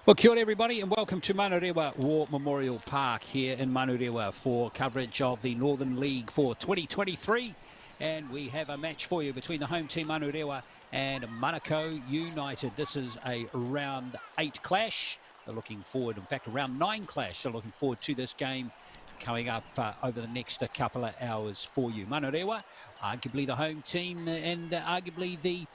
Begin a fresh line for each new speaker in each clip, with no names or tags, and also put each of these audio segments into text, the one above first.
Well, kia ora everybody and welcome to Manurewa War Memorial Park here in Manurewa for coverage of the Northern League for 2023. And we have a match for you between the home team Manurewa and Manukau United. This is a round 8 clash. They're looking forward, in fact, a round 9 clash. They're looking forward to this game coming up over the next couple of hours for you. Manurewa, arguably the home team and arguably the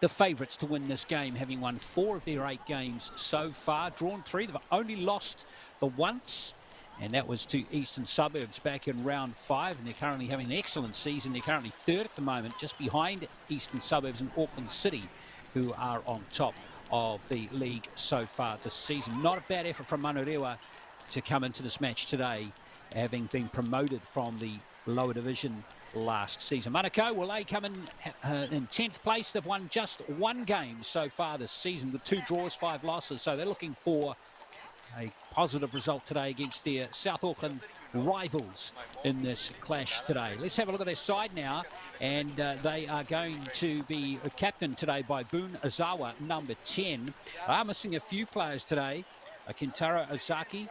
favourites to win this game, having won 4 of their 8 games so far, drawn 3. They've only lost the once, and that was to Eastern Suburbs back in round 5, and they're currently having an excellent season. They're currently 3rd at the moment, just behind Eastern Suburbs and Auckland City, who are on top of the league so far this season. Not a bad effort from Manurewa to come into this match today, having been promoted from the lower division last season. Manukau, well, they come in 10th place. They've won just 1 game so far this season with 2 draws, 5 losses. So they're looking for a positive result today against their South Auckland rivals in this clash today. Let's have a look at their side now. And they are going to be captained today by Boone Azawa, number 10. They are missing a few players today. Kintaro Ozaki,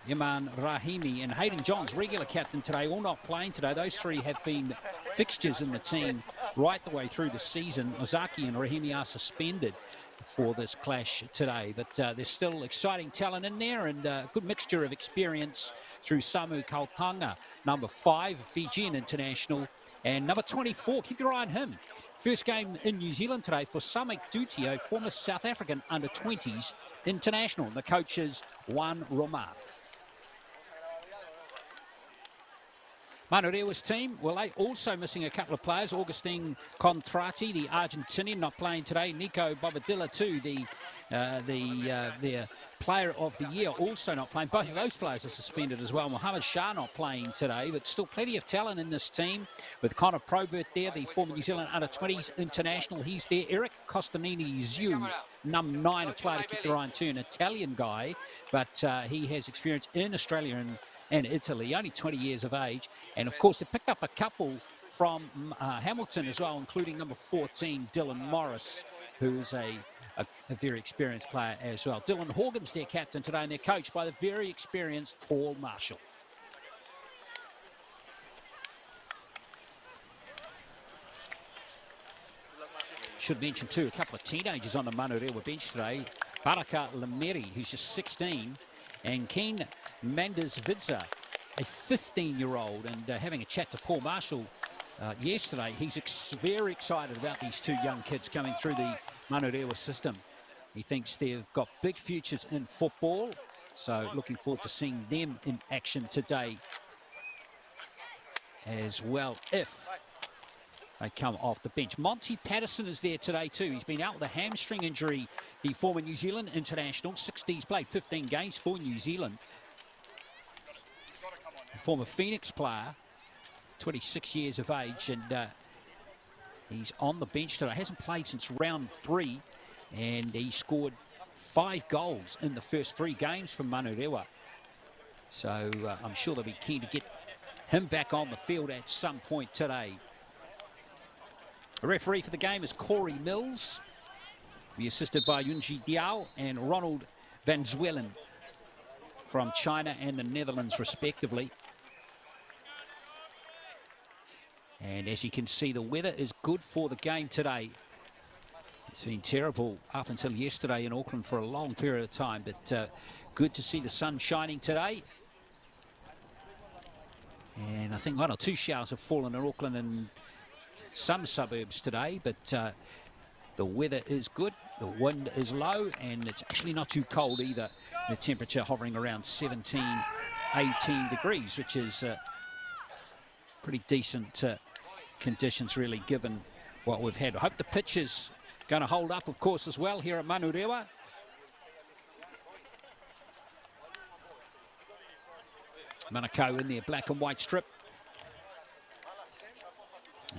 Yaman Rahimi and Hayden Johns, regular captain today, all not playing today. Those 3 have been fixtures in the team right the way through the season. Ozaki and Rahimi are suspended for this clash today, but there's still exciting talent in there and a good mixture of experience through Samu Kautanga, number 5, Fijian international, and number 24, keep your eye on him. First game in New Zealand today for Samek Dutio, former South African under-20s international. The coach is Juan Romar. Manurewa's team, well, they also missing a couple of players. Augustine Contrati, the Argentinian, not playing today. Nico Bobadilla too, their player of the year, also not playing. Both of those players are suspended as well. Mohammed Shah not playing today, but still plenty of talent in this team with Connor Probert there, the former New Zealand under-20s international. He's there. Eric Costanini Ziu, number 9, a player to keep their eye on too, an Italian guy, but he has experience in Australia and Italy, only 20 years of age. And of course, they picked up a couple from Hamilton as well, including number 14, Dylan Morris, who's a very experienced player as well. Dylan Horgan's their captain today, and they're coached by the very experienced Paul Marshall. Should mention too, a couple of teenagers on the Manurewa bench today. Baraka Lemeri, who's just 16, and Keen Mendes Vidza, a 15-year-old, and having a chat to Paul Marshall yesterday, he's very excited about these 2 young kids coming through the Manurewa system. He thinks they've got big futures in football, so looking forward to seeing them in action today as well, if they come off the bench. Monty Patterson is there today too. He's been out with a hamstring injury, the former New Zealand international. He's played 15 games for New Zealand. Former Phoenix player, 26 years of age, and he's on the bench today. Hasn't played since round 3, and he scored 5 goals in the first 3 games for Manurewa. So I'm sure they'll be keen to get him back on the field at some point today. The referee for the game is Corey Mills. He'll be assisted by Yunji Diao and Ronald Van Zwellen from China and the Netherlands, respectively. And as you can see, the weather is good for the game today. It's been terrible up until yesterday in Auckland for a long period of time, but good to see the sun shining today. And I think 1 or 2 showers have fallen in Auckland and some suburbs today, but the weather is good, the wind is low, and it's actually not too cold either. The temperature hovering around 17, 18 degrees, which is pretty decent conditions really, given what we've had. I hope the pitch is going to hold up, of course, as well here at Manurewa. Manukau in their black and white strip,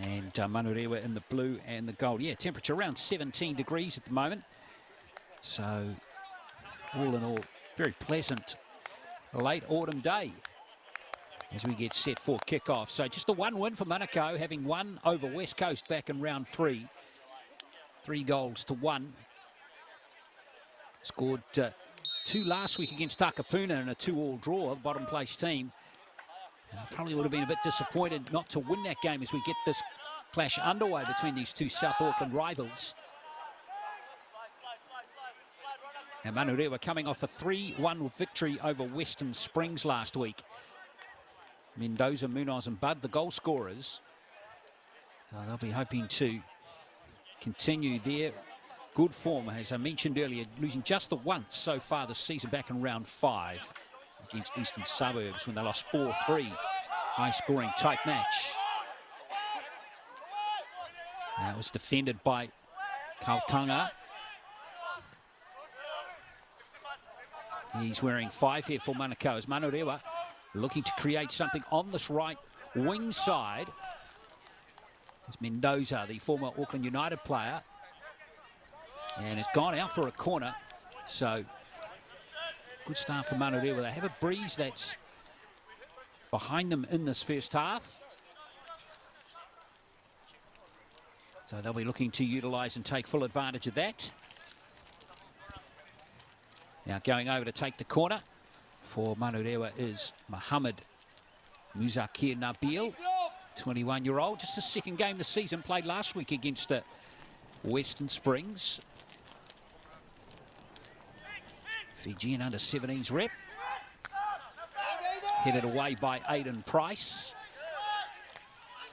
and Manurewa in the blue and the gold. Yeah, temperature around 17 degrees at the moment. So all in all, very pleasant late autumn day as we get set for kickoff. So just a 1 win for Manukau, having won over West Coast back in round 3. 3 goals to 1. Scored 2 last week against Takapuna in a 2-all draw, the bottom place team. Probably would have been a bit disappointed not to win that game as we get this clash underway between these two South Auckland rivals. And Manurewa coming off a 3-1 victory over Western Springs last week. Mendoza, Munoz and Bud, the goal scorers. They'll be hoping to continue their good form, as I mentioned earlier, losing just the once so far this season back in round 5 against Eastern Suburbs when they lost 4-3. High-scoring tight match. That was defended by Kautanga. He's wearing 5 here for Manukau as Manurewa looking to create something on this right wing side. It's Mendoza, the former Auckland United player. And it's gone out for a corner. So, good start for Manurewa. They have a breeze that's behind them in this first half. So they'll be looking to utilise and take full advantage of that. Now going over to take the corner for Manurewa is Mohammed Muzakir Nabil, 21-year-old. Just the second game this season, played last week against Western Springs. Fijian under-17s rep. Headed away by Aidan Price.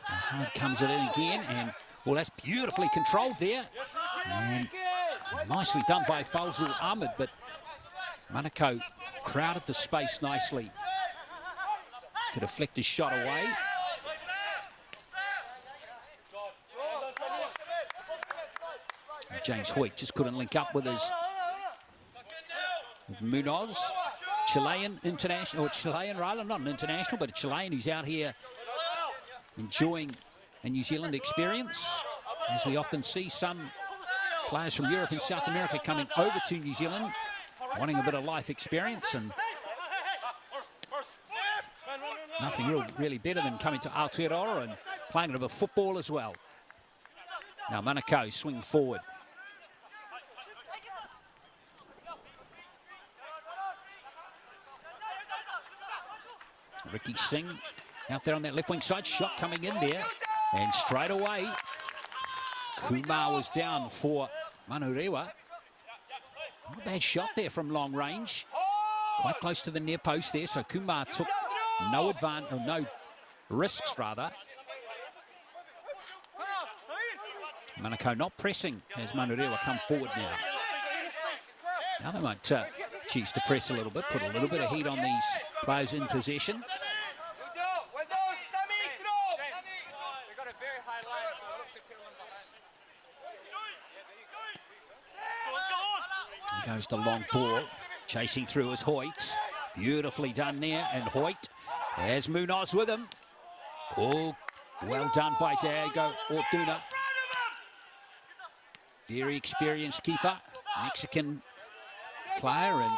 Mohammed comes it in again, and well, that's beautifully controlled there. And nicely done by Fazul Ahmed, but Manukau crowded the space nicely to deflect his shot away. And James Hoyt just couldn't link up with Munoz. Chilean international, or Chilean rather, not an international, but a Chilean who's out here enjoying a New Zealand experience. As we often see some players from Europe and South America coming over to New Zealand, wanting a bit of life experience, and nothing really better than coming to Aotearoa and playing a bit of football as well. Now Manukau swing forward. Ricky Singh out there on that left wing side, shot coming in there, and straight away Kumar was down for Manurewa. Not a bad shot there from long range, quite close to the near post there, so Kumar took no advantage, or no risks rather. Manukau not pressing as Manurewa come forward now. Now they might choose to press a little bit, put a little bit of heat on these players in possession. Here goes the long ball, chasing through is Hoyt. Beautifully done there, and Hoyt has Munoz with him. Oh, well done by Diego Orduna. Very experienced keeper, Mexican player, and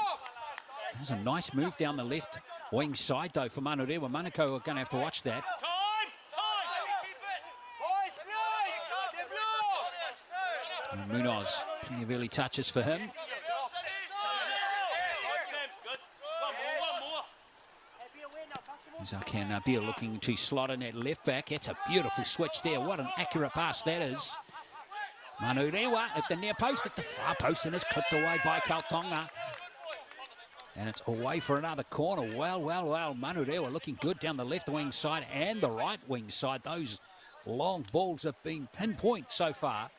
there's a nice move down the left wing side though for Manurewa. Manukau are going to have to watch that. And Munoz, plenty of early touches for him. Zarkan Nabil looking to slot in at left back. It's a beautiful switch there. What an accurate pass that is. Manurewa at the near post, at the far post, and it's clipped away by Kautanga. And it's away for another corner. Well, well, well. Manurewa looking good down the left wing side and the right wing side. Those long balls have been pinpoint so far.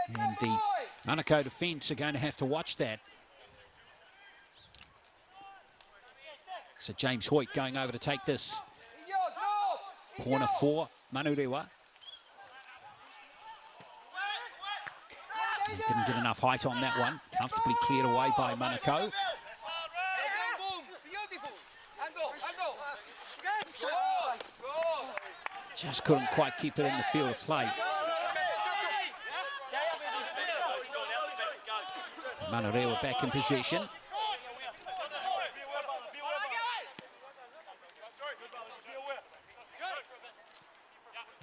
And the Manukau defence are going to have to watch that. So James Hoyt going over to take this corner for Manurewa. He didn't get enough height on that one. Comfortably cleared away by Manukau. Just couldn't quite keep it in the field of play. So Manurewa back in possession.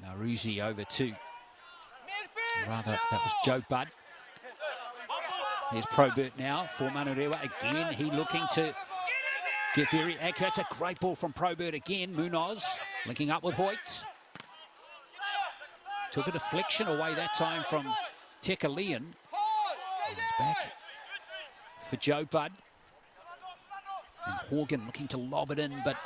Now Ruzi over to, rather, that was Joe Budd. Here's Probert now for Manurewa. Again, he looking to get very accurate. That's a great ball from Probert again. Munoz linking up with Hoyt. Took a deflection away that time from Tekalian. It's back for Joe Budd. And Horgan looking to lob it in, but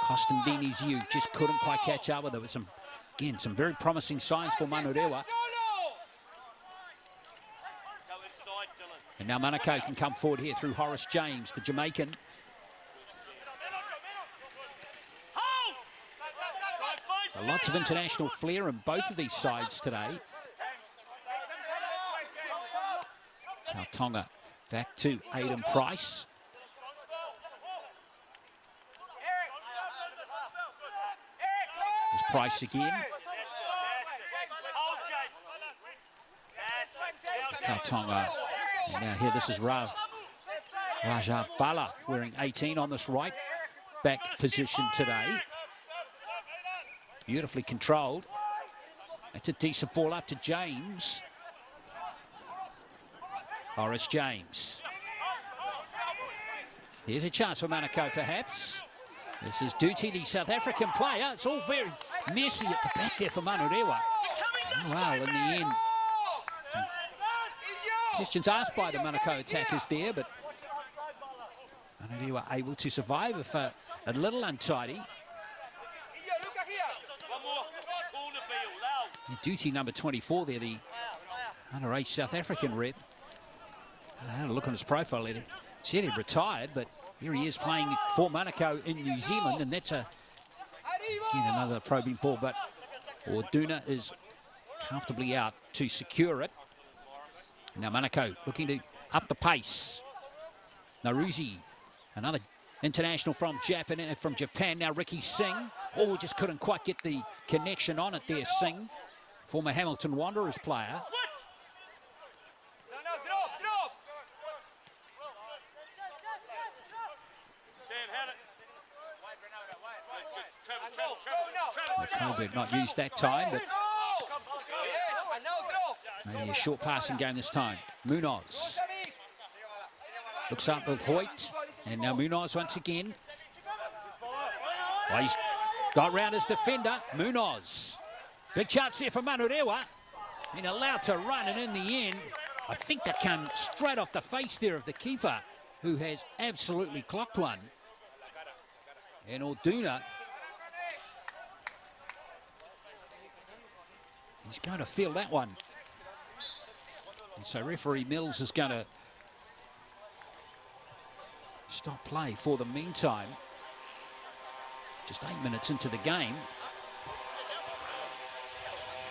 Costandini's you just couldn't quite catch up with it. There was some very promising signs for Manurewa. And now Manukau can come forward here through Horace James, the Jamaican. Lots of international flair in both of these sides today. Tonga back to Aidan Price. There's Price again. Tonga. And now here, this is Raja Bala wearing 18 on this right back position today. Beautifully controlled. That's a decent ball up to James. Horace James. Here's a chance for Manukau perhaps. This is Duty, the South African player. It's all very messy at the back there for Manurewa. Oh, wow, in the end. Some questions asked by the Manukau attackers there, but Manurewa able to survive if a little untidy. Duty number 24 there, the underage South African rep. I had a look on his profile. He said he'd retired, but here he is playing for Manukau in New Zealand, and that's again another probing ball, but Orduna is comfortably out to secure it. Now Manukau looking to up the pace. Naruzi, another international from Japan. Now Ricky Singh. Oh, just couldn't quite get the connection on it there, Singh. Former Hamilton Wanderers player. Probert not used that time, but maybe a short passing game this time. Munoz looks up with Hoyt, and now Munoz once again. Well, he's got round his defender. Munoz, big chance here for Manurewa, been allowed to run, and in the end, I think that came straight off the face there of the keeper, who has absolutely clocked one. And Orduna, he's going to feel that one. And so referee Mills is going to stop play for the meantime. Just 8 minutes into the game.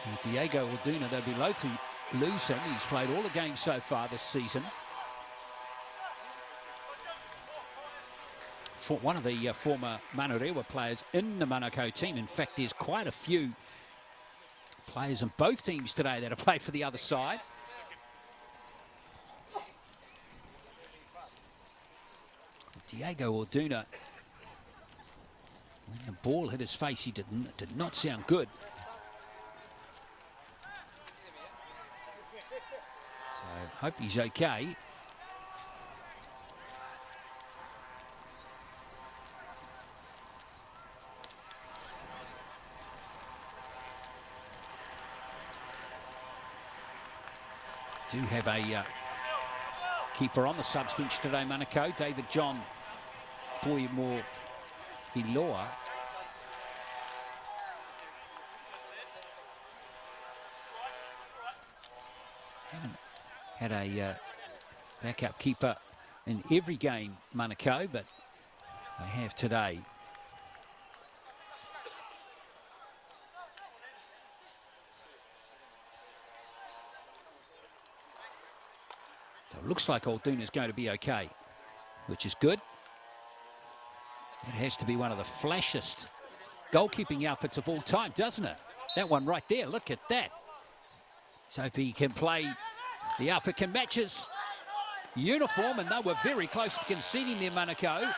And Diego Orduna, they'll be loath to lose him. He's played all the games so far this season. For one of the former Manurewa players in the Manukau team. In fact, there's quite a few players in both teams today that have played for the other side. Diego Orduna, when the ball hit his face, he did not sound good. So hope he's okay. Do have a keeper on the subs bench today, Manukau. David John Toimore Hiloa. Haven't had a backup keeper in every game, Manukau, but they have today. So it looks like Orduna is going to be okay, which is good. It has to be one of the flashiest goalkeeping outfits of all time, doesn't it? That one right there, look at that. So if he can play, the outfit can match his uniform, and they were very close to conceding there, Manukau.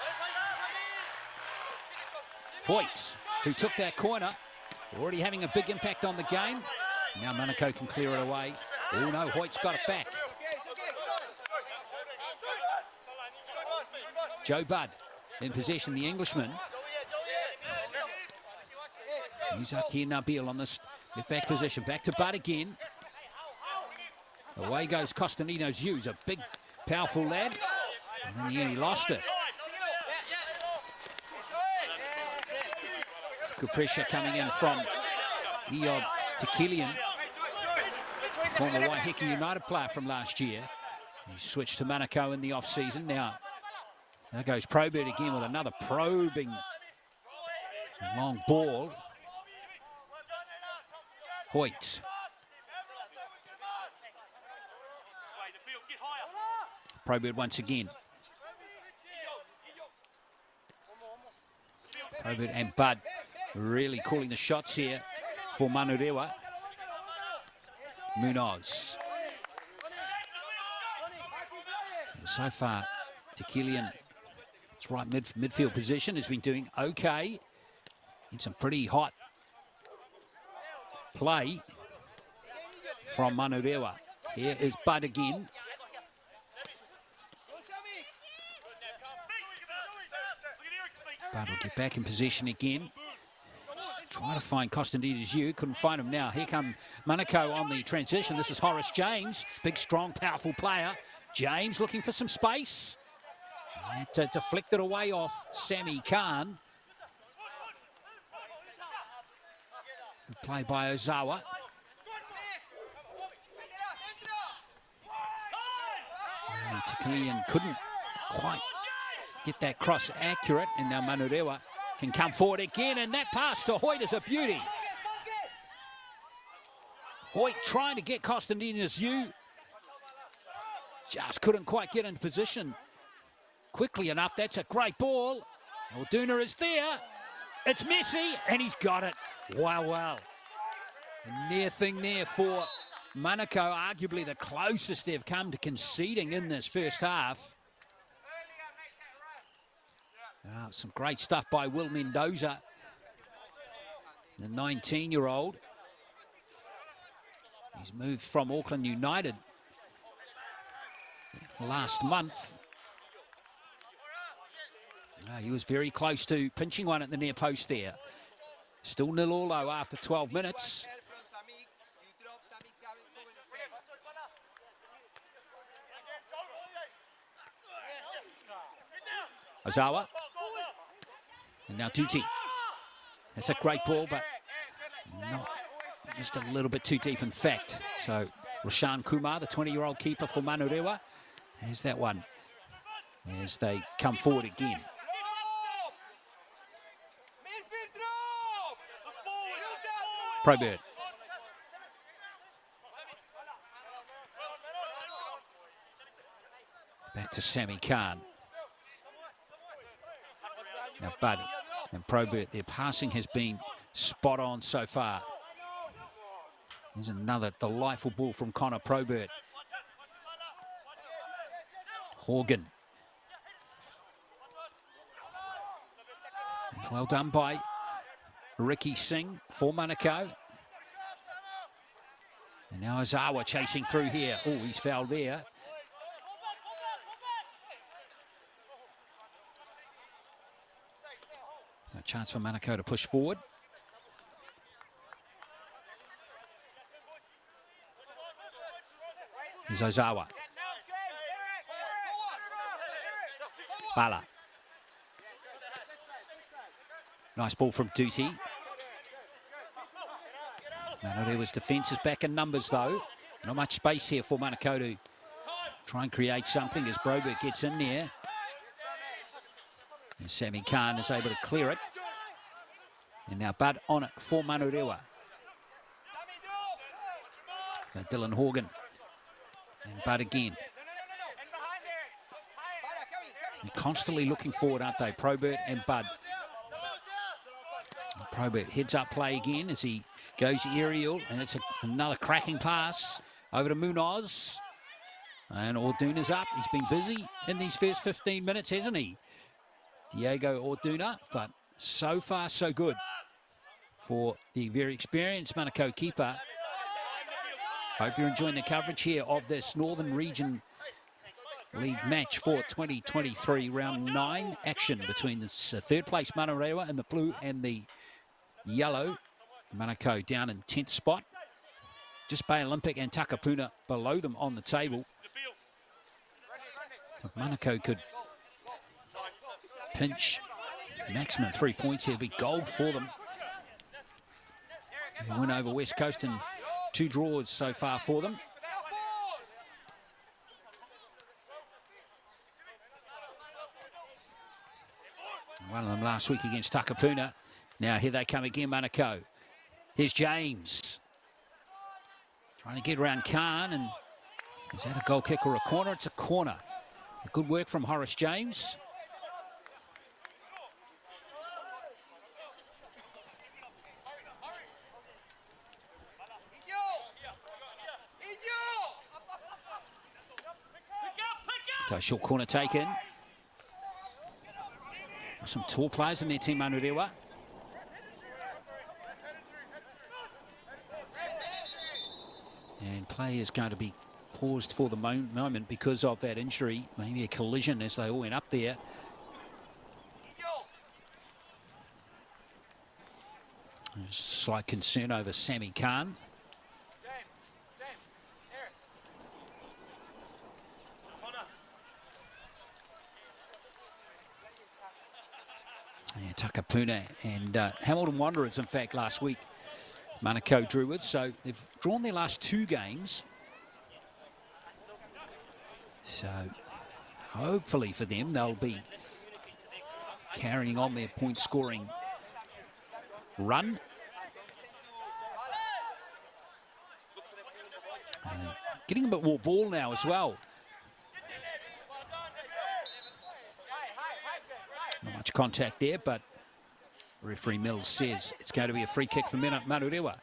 Hoyt, who took that corner, already having a big impact on the game. Now Manukau can clear it away. Oh no, Hoyt's got it back. Joe Budd in possession, the Englishman. He's up here, Nabil on this back position. Back to Budd again. Away goes Costantino Hughes, a big, powerful lad. And in the end, he lost it. Good pressure coming in from Eob Tekelian, former Waiheke United player from last year. He switched to Manukau in the off-season. Now, there goes Probert again with another probing long ball. Hoyt. Probert once again. Probert and Budd really calling the shots here for Manurewa. Munoz. So far, Tekelian, it's right midfield position, has been doing okay. In some pretty hot play from Manurewa. Here is Budd again. Budd will get back in position again. Trying to find Costantino Hughes, couldn't find him now. Here come Manukau on the transition. This is Horace James, big, strong, powerful player. James looking for some space. To deflect it away off Sammy Khan. Good play by Ozawa. Tekelian couldn't quite get that cross accurate, and now Manurewa can come forward again, and that pass to Hoyt is a beauty. Hoyt trying to get Costantino Hughes. Just couldn't quite get into position quickly enough. That's a great ball. Orduna is there. It's Messi, and he's got it. Wow, wow. A near thing there for Manukau, arguably the closest they've come to conceding in this first half. Some great stuff by Will Mendoza, the 19-year-old. He's moved from Auckland United last month. He was very close to pinching one at the near post there. Still 0-0 though after 12 minutes. Ozawa. And now Tuti. That's a great ball, but not just a little bit too deep, in fact. So Roshan Kumar, the 20-year-old keeper for Manurewa, has that one as they come forward again. Probert. Back to Sammy Khan. Now Budd and Probert, their passing has been spot on so far. There's another delightful ball from Connor Probert. Horgan. Well done by Ricky Singh for Manukau. And now Ozawa chasing through here. Oh, he's fouled there. A chance for Manukau to push forward. Here's Ozawa. Bala. Nice ball from Duty. Manurewa's defence is back in numbers though. Not much space here for Manukau to try and create something as Probert gets in there. And Sammy Khan is able to clear it. And now Budd on it for Manurewa. So Dylan Horgan. And Budd again. They're constantly looking forward, aren't they? Probert and Budd. Probert heads up play again as he goes aerial. And it's another cracking pass over to Munoz. And Orduna's up. He's been busy in these first 15 minutes, hasn't he? Diego Orduna, but so far so good for the very experienced Manukau keeper. Hope you're enjoying the coverage here of this Northern Region league match for 2023, round 9 action between the third place Manurewa in the blue and the yellow. Manukau down in 10th spot. Just Bay Olympic and Takapuna below them on the table. If Manukau could pinch maximum 3 points, here, be gold for them. They win over West Coast and 2 draws so far for them. One of them last week against Takapuna. Now here they come again, Manukau. Here's James. Trying to get around Khan, and is that a goal kick or a corner? It's a corner. Good work from Horace James. So short corner taken. Some tall players in their team, Manurewa. And play is going to be paused for the moment because of that injury. Maybe a collision as they all went up there. There's slight concern over Sammy Khan. Yeah, Takapuna and Hamilton Wanderers, in fact, last week Manukau drew with. So they've drawn their last 2 games. So hopefully for them, they'll be carrying on their point scoring run. Getting a bit more ball now as well. Not much contact there, but referee Mills says it's going to be a free kick for Manurewa.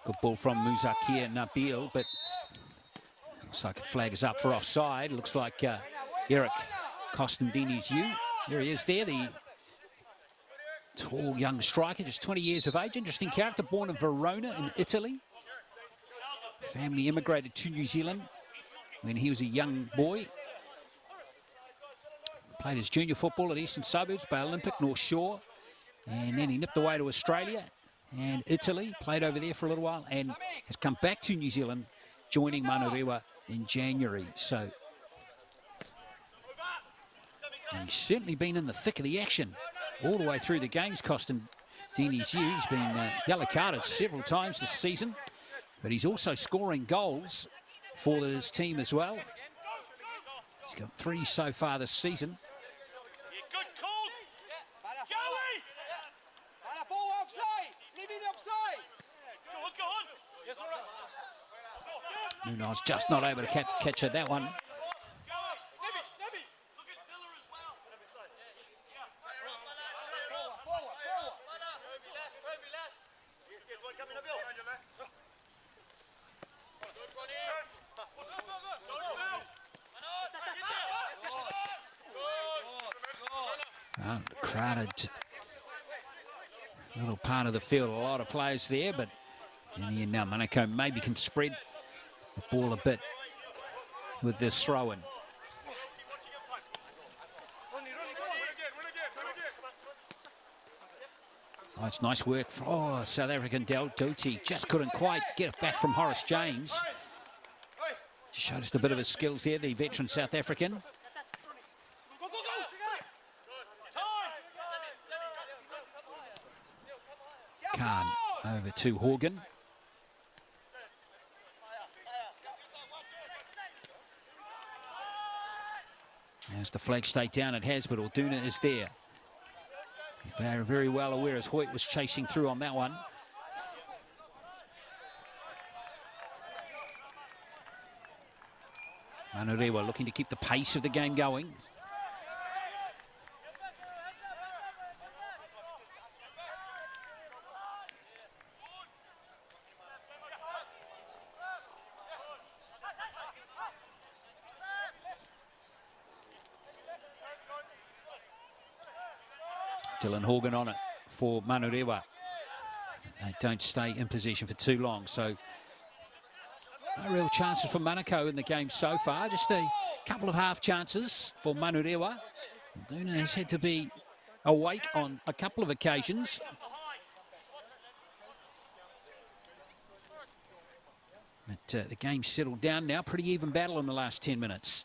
Good ball from Muzakir Nabil, but looks like a flag is up for offside. Looks like Eric Costandini's you. There he is there, the tall young striker, just 20 years of age. Interesting character, born in Verona in Italy. Family immigrated to New Zealand when he was a young boy. Played his junior football at Eastern Suburbs, Bay Olympic, North Shore. And then he nipped away to Australia and Italy, played over there for a little while, and has come back to New Zealand, joining Manurewa in January. So and he's certainly been in the thick of the action all the way through the games. Costandini's you. He's been yellow carded several times this season, but he's also scoring goals for his team as well. He's got 3 so far this season. Nuno's just not able to catch that one. Crowded little part of the field, a lot of players there, but in the end now Manukau maybe can spread the ball a bit with this throw-in. Oh, it's nice work. Oh, South African Del Doty just couldn't quite get it back from Horace James. Just showed us a bit of his skills there, the veteran South African. Khan over to Horgan. As the flag stayed down, it has, but Orduna is there. They're very well aware as Hoyt was chasing through on that one. Manurewa looking to keep the pace of the game going. Dylan Horgan on it for Manurewa. They don't stay in possession for too long, so no real chances for Manukau in the game so far. Just a couple of half chances for Manurewa. Duna has had to be awake on a couple of occasions. But the game's settled down now. Pretty even battle in the last 10 minutes.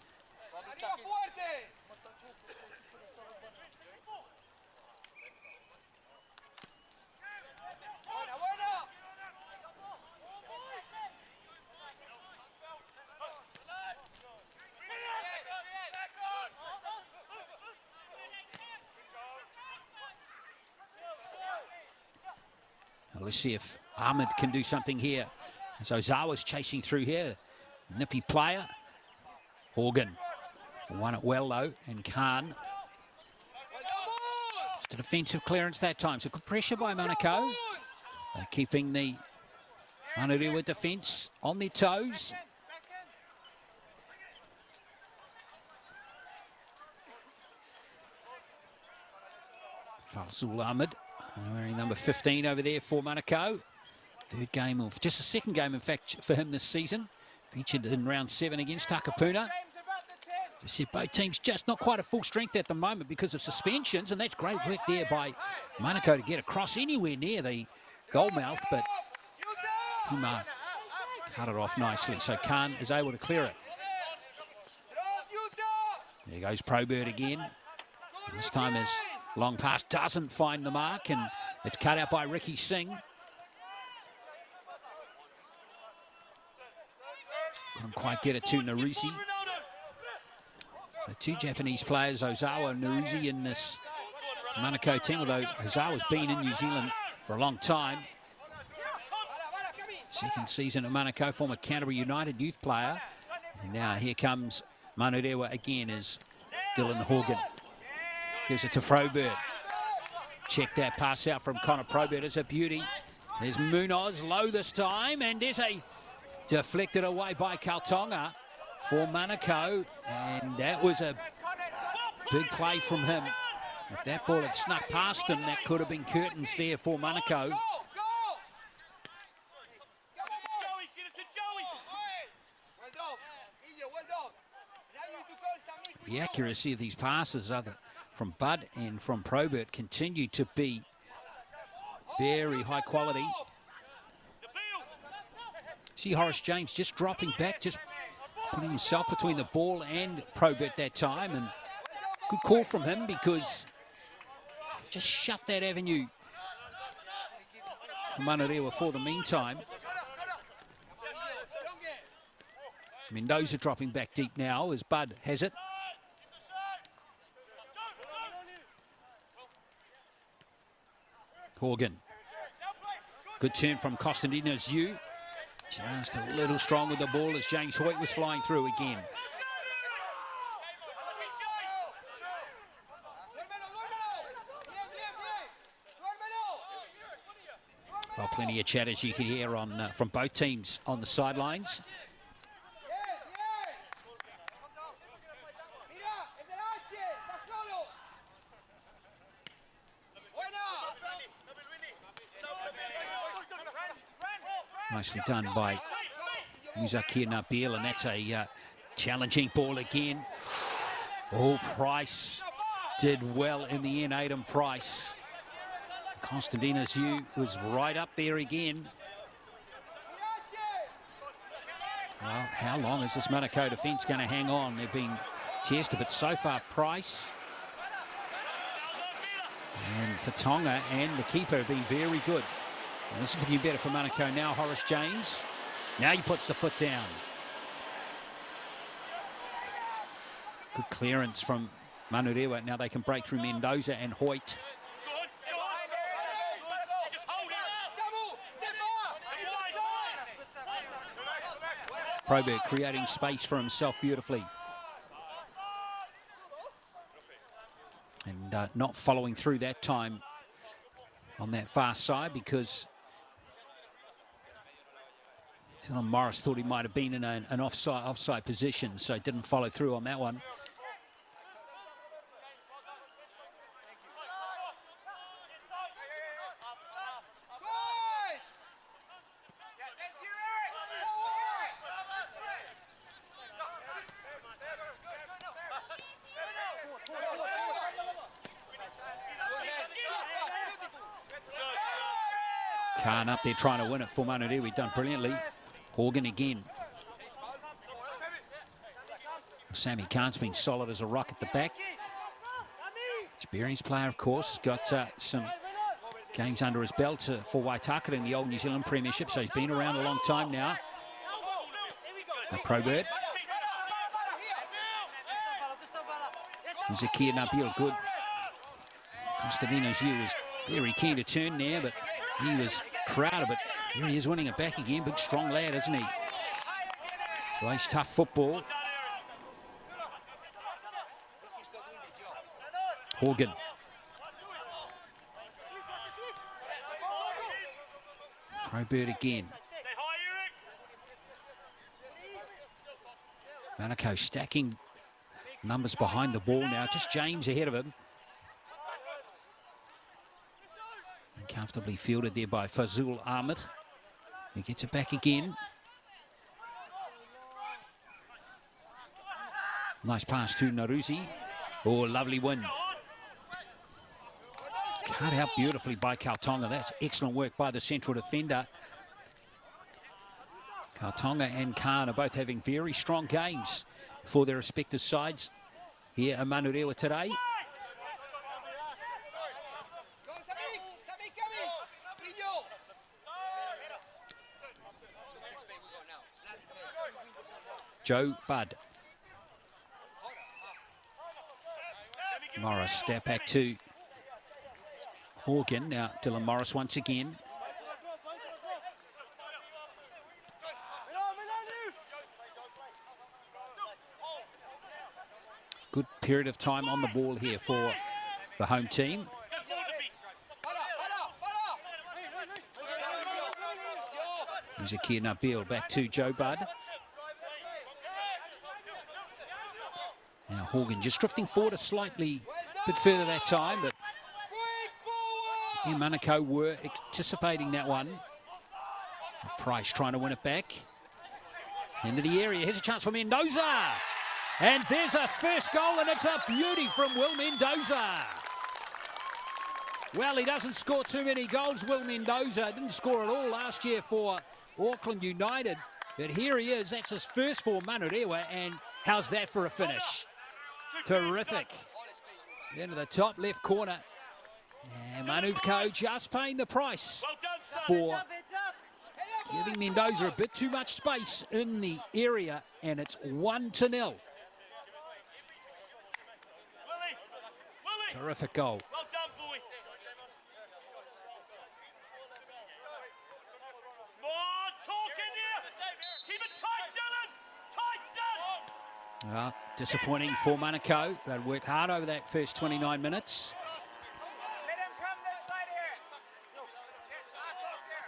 Well, let's see if Ahmed can do something here. As Ozawa's chasing through here. Nippy player. Horgan won it well though, and Khan. Just a defensive clearance that time. So good pressure by Manukau. They're keeping the Manurewa defence on their toes. Falsul Ahmed, wearing number 15 over there for Manukau. Third game of, just a second game in fact for him this season. Featured in round 7 against Takapuna. Just said both teams just not quite at full strength at the moment because of suspensions, and that's great work there by Manukau to get across anywhere near the goal mouth, but Puma cut it off nicely, so Khan is able to clear it. There goes Probert again. And this time his long pass doesn't find the mark, and it's cut out by Ricky Singh. Couldn't quite get it to Narusi. So 2 Japanese players, Ozawa and Narusi, in this Manukau team, although Ozawa's been in New Zealand for a long time. Second season at Manukau, former Canterbury United youth player. And now here comes Manurewa again as Dylan Horgan. Gives it to Probert. Check that pass out from Connor Probert. It's a beauty. There's Munoz low this time, and there's a deflected away by Kautonga for Manukau, and that was a big play from him. If that ball had snuck past him, that could have been curtains there for Manukau. The accuracy of these passes from Bud and from Probert continue to be very high quality. See Horace James just dropping back, just putting himself between the ball and Probert that time, and good call from him because just shut that avenue for Manurewa for the meantime. Mendoza dropping back deep now as Bud has it. Horgan. Good turn from Costantino Zhu. Just a little strong with the ball as James Hoyt was flying through again. Well, plenty of chat, as you can hear, on from both teams on the sidelines. Nicely done by Muzakir Nabil, and that's a challenging ball again. Oh, Price did well in the end, Aidan Price. Constantino Zhu was right up there again. Well, how long is this Manukau defence going to hang on? They've been tested, but so far Price and Katonga and the keeper have been very good. And this is looking better for Manukau now. Horace James. Now he puts the foot down. Good clearance from Manurewa. Now they can break through Mendoza and Hoyt. Probert creating space for himself beautifully. And not following through that time on that far side because Morris thought he might have been in an offside position, so didn't follow through on that one. Khan up there trying to win it for Manurewa. We've done brilliantly. Horgan again. Sammy Khan's been solid as a rock at the back. Experienced player, of course. He's got some games under his belt for Waitaka in the old New Zealand Premiership, so he's been around a long time now. Probert. Zakir Nabil, good. Constantino Ziu was very keen to turn there, but he was proud of it. Here he is winning it back again. Big, strong lad, isn't he? Plays tough football. Horgan. Probert again. Manukau stacking numbers behind the ball now. Just James ahead of him. And comfortably fielded there by Fazul Ahmed. He gets it back again. Nice pass to Naruzi. Oh, lovely win. Cut out beautifully by Kautonga. That's excellent work by the central defender. Kautonga and Khan are both having very strong games for their respective sides here at Manurewa today. Joe Budd. Morris, step back to Horgan. Now Dylan Morris once again. Good period of time on the ball here for the home team. Zakir Nabil back to Joe Budd. Now Horgan just drifting forward a slightly bit further that time, but Manukau were anticipating that one. Price trying to win it back. Into the area. Here's a chance for Mendoza. And there's a first goal, and it's a beauty from Will Mendoza. Well, he doesn't score too many goals, Will Mendoza. Didn't score at all last year for Auckland United. But here he is. That's his first for Manurewa. And how's that for a finish? Terrific. Into the top left corner. And Manukau just paying the price for giving Mendoza a bit too much space in the area. And it's 1-0. Terrific goal.
Well done, boy. More talking here. Keep it tight, Dylan. Tight, son.
Disappointing for Manukau. They worked hard over that first 29 minutes.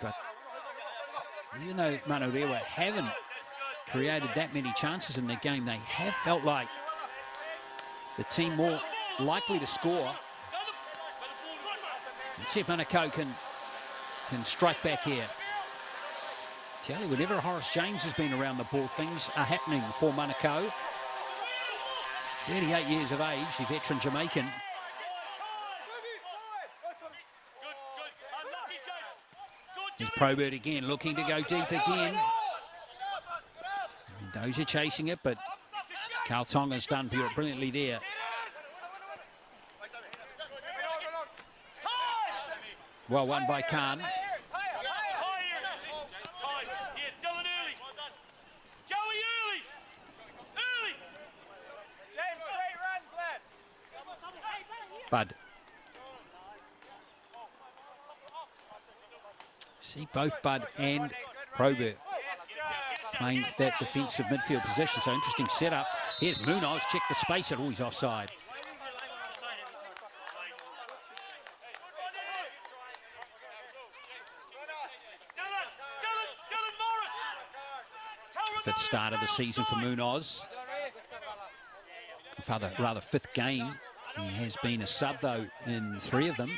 But even though Manurewa haven't created that many chances in their game, they have felt like the team more likely to score. Let's see if Manukau can strike back here. Tell you, whenever Horace James has been around the ball, things are happening for Manukau. 38 years of age, the veteran Jamaican. Here's Probert again, looking to go deep again. Mendoza chasing it, but Kautonga's done brilliantly there. Well won by Khan. Budd. See both Budd and Probert playing that defensive midfield position. So interesting setup. Here's Munoz, check the space at all, he's offside. Fifth start of the season for Munoz. Rather fifth game. He has been a sub though in 3 of them.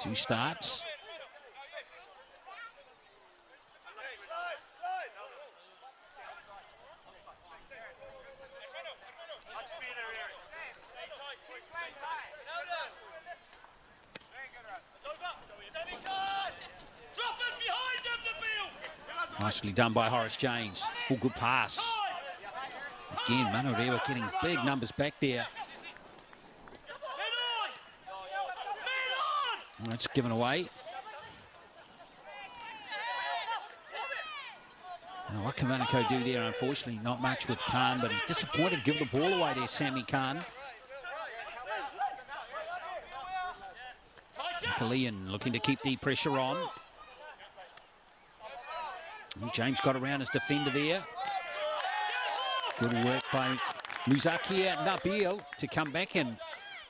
2 starts. Nicely done by Horace James. Oh, good pass. Again, Manurewa getting big numbers back there. Oh, that's given away. Now, what can Manukau do there? Unfortunately, not much with Khan, but he's disappointed giving the ball away there, Sammy Khan. Kalian looking to keep the pressure on. And James got around his defender there. Good work by Muzakia Nabil to come back and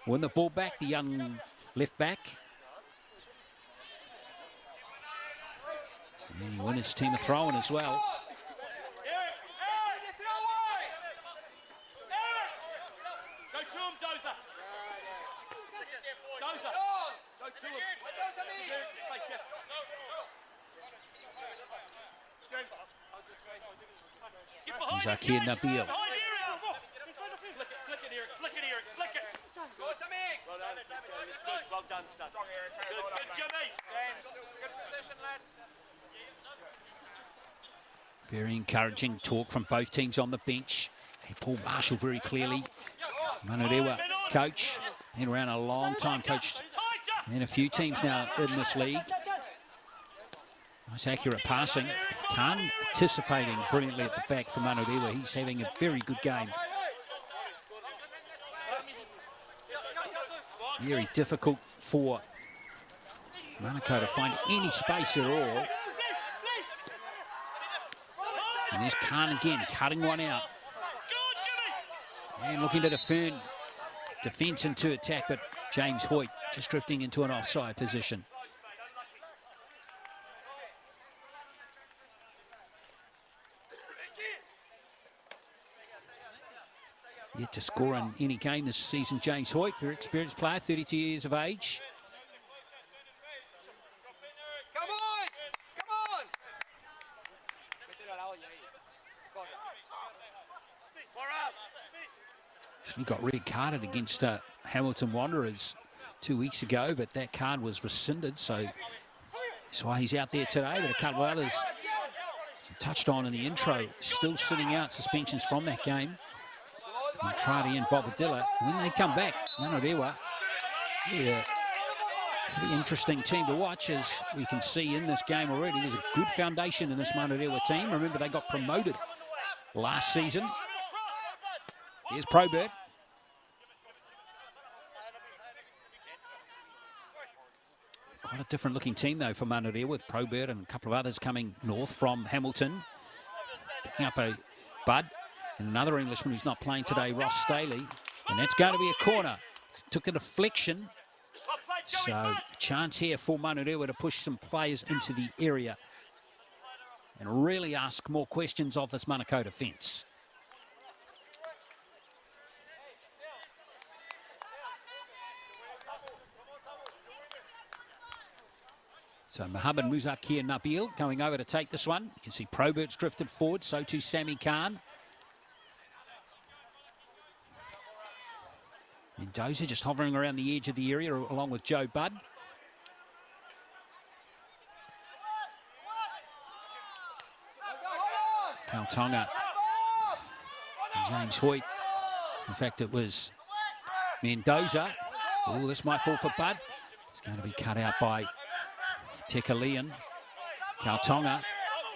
win the ball back, the young left back. And he won his team a throw-in as well. Zakir Nabil.
Well done, son. Good, Jimmy. James, good position, lad.
Very encouraging talk from both teams on the bench. And Paul Marshall very clearly. Manurewa coach. Been around a long time, coached in a few teams now in this league. Nice accurate passing. Khan anticipating brilliantly at the back for Manurewa. He's having a very good game. Very difficult for Manukau to find any space at all. And there's Khan again, cutting one out. And looking to defend defence into attack, but James Hoyt just drifting into an offside position. Yet to score in any game this season, James Hoyt, very experienced player, 32 years of age.
Come on! Come on!
He got red carded against Hamilton Wanderers 2 weeks ago, but that card was rescinded, so that's why he's out there today. But a couple of others touched on in the intro, still sitting out suspensions from that game. Tradi and Bobadilla, when they come back, Manurewa, yeah, pretty interesting team to watch, as we can see in this game already. There's a good foundation in this Manurewa team. Remember, they got promoted last season. Here's Probert. Quite a different looking team though for Manurewa, with Probert and a couple of others coming north from Hamilton. Picking up a Bud. And another Englishman who's not playing today, Ross Staley. And that's going to be a corner. Took a deflection. So a chance here for Manurewa to push some players into the area and really ask more questions of this Manukau defence. So Mohammed Muzakir Nabil going over to take this one. You can see Probert's drifted forward, so too Sammy Khan. Mendoza just hovering around the edge of the area along with Joe Budd. Kautonga. And James Hoyt. In fact, it was Mendoza. Oh, this might fall for Budd. It's going to be cut out by Tekalian. Kautonga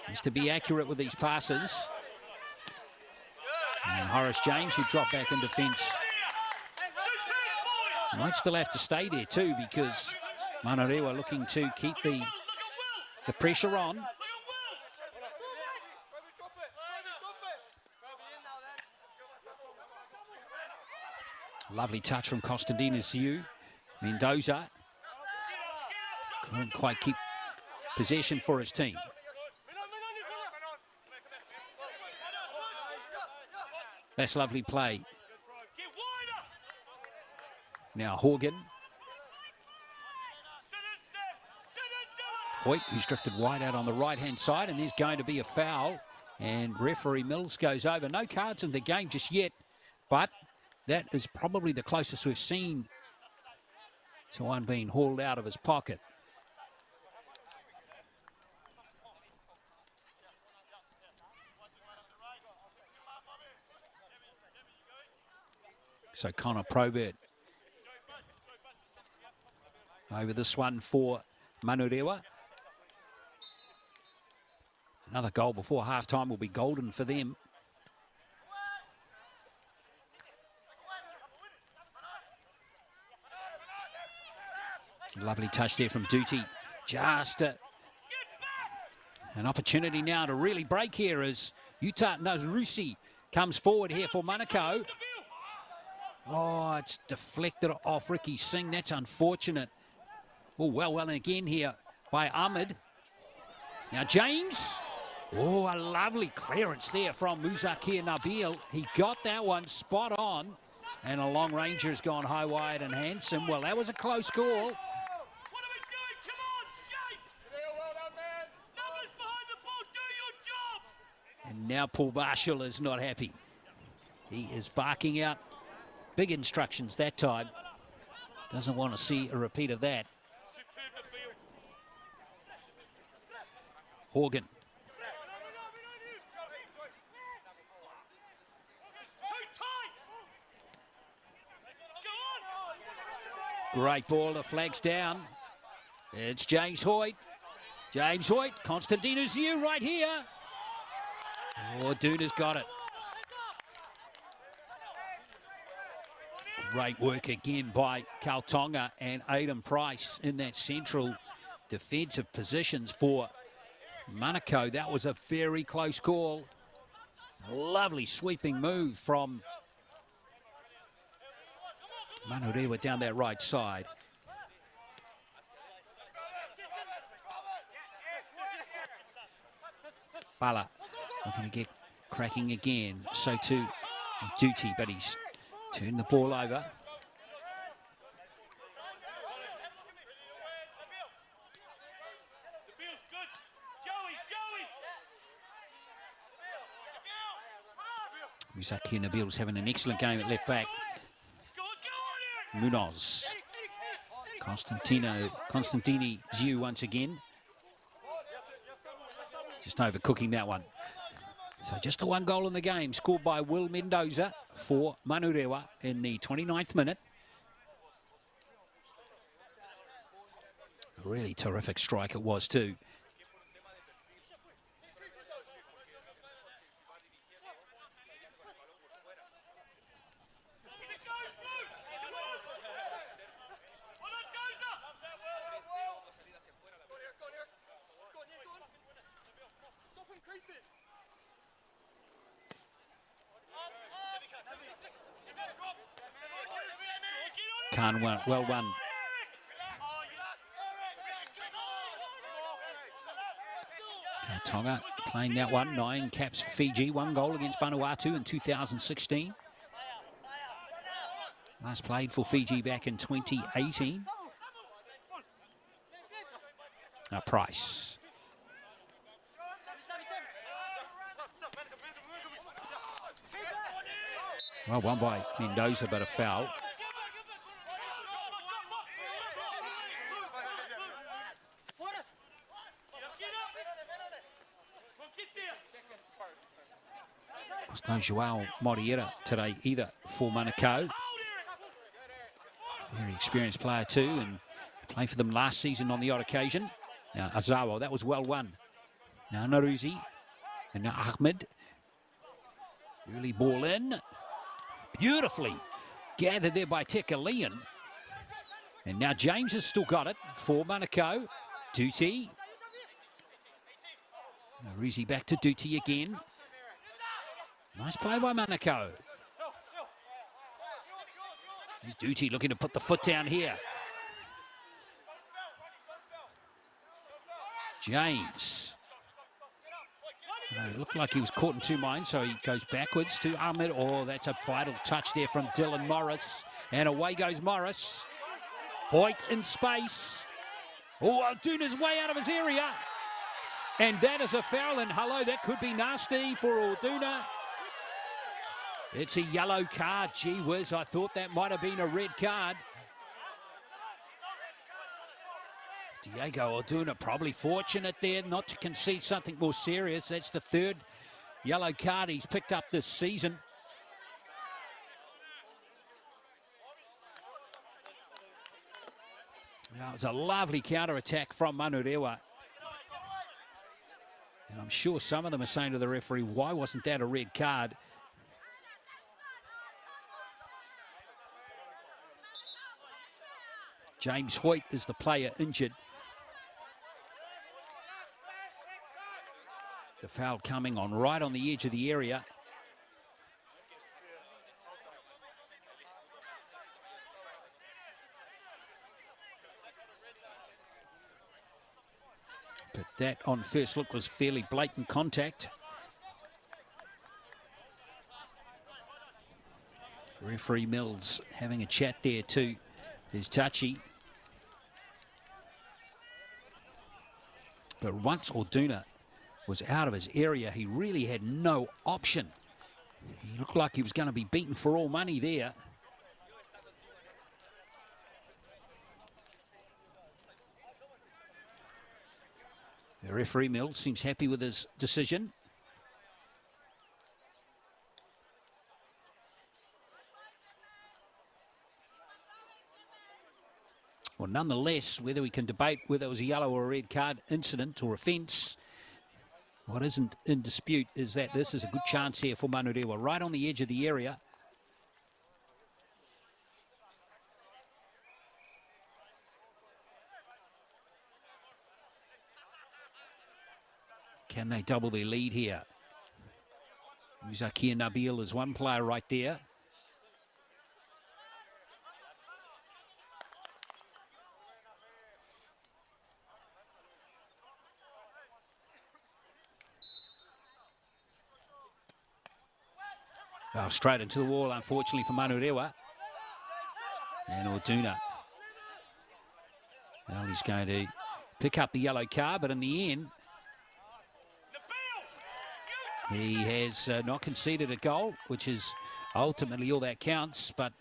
needs to be accurate with these passes. And Horace James, who dropped back in defence. Might still have to stay there too, because Manurewa looking to keep the pressure on. Lovely touch from Costandina Ziu. Mendoza couldn't quite keep possession for his team. That's lovely play. Now Horgan. Hoyt, who's drifted wide out on the right-hand side, and there's going to be a foul. And referee Mills goes over. No cards in the game just yet, but that is probably the closest we've seen to one being hauled out of his pocket. So Connor Probert over this one for Manurewa. Another goal before half-time will be golden for them. Lovely touch there from Duty. Just an opportunity now to really break here as Utah Narusi comes forward here for Manukau. Oh, it's deflected off Ricky Singh. That's unfortunate. Oh, well again here by Ahmed. Now James. Oh, a lovely clearance there from Muzakir Nabil. He got that one spot on. And a long ranger has gone high, wide and handsome. Well, that was a close call. And now Paul Marshall is not happy. He is barking out big instructions that time. Doesn't want to see a repeat of that. Horgan. Great ball, the flag's down. It's James Hoyt. James Hoyt, Constantino Ziu right here. Oh, Duna's got it. Great work again by Kaltonga and Aidan Price in that central defensive positions for Manukau. That was a very close call. A lovely sweeping move from Manurewa down that right side. Bala looking to get cracking again. So too Duty, but he's turned the ball over. Muzakir Nabil's having an excellent game at left back. Munoz. Constantini Ziu once again. Just overcooking that one. So just the one goal in the game, scored by Will Mendoza for Manurewa in the 29th minute. A really terrific strike it was too. Khan well won. Tonga playing that one. 9 caps for Fiji. 1 goal against Vanuatu in 2016. Last played for Fiji back in 2018. Price. Well, won by Mendoza, but a foul. There's no Joao Moriera today either for Manukau. Very experienced player too, and played for them last season on the odd occasion. Now Azawa, that was well won. Now Naruzi, and now Ahmed. Early ball in. Beautifully gathered there by Tekalian. And now James has still got it for Manukau. Duty. Naruzi back to Duty again. Nice play by Manukau. Here's Duty looking to put the foot down here. James. It looked like he was caught in two minds, so he goes backwards to Ahmed. Oh, that's a vital touch there from Dylan Morris. And away goes Morris. Hoyt in space. Oh, Alduna's way out of his area. And that is a foul, and hello, that could be nasty for Alduna. It's a yellow card. Gee whiz, I thought that might have been a red card. Diego Alduna probably fortunate there not to concede something more serious. That's the 3rd yellow card he's picked up this season. That was a lovely counter-attack from Manurewa. And I'm sure some of them are saying to the referee, why wasn't that a red card? James Hoyt is the player injured. The foul coming on right on the edge of the area. But that on first look was fairly blatant contact. Referee Mills having a chat there too. Is touchy. But once Orduna was out of his area, he really had no option. He looked like he was going to be beaten for all money there. The referee Mills seems happy with his decision. Well, nonetheless, whether we can debate whether it was a yellow or a red card incident or offence, what isn't in dispute is that this is a good chance here for Manurewa, right on the edge of the area. Can they double their lead here? Muzakia Nabil is one player right there. Oh, straight into the wall, unfortunately, for Manurewa. And Orduna. Well, he's going to pick up the yellow card, but in the end, he has not conceded a goal, which is ultimately all that counts. But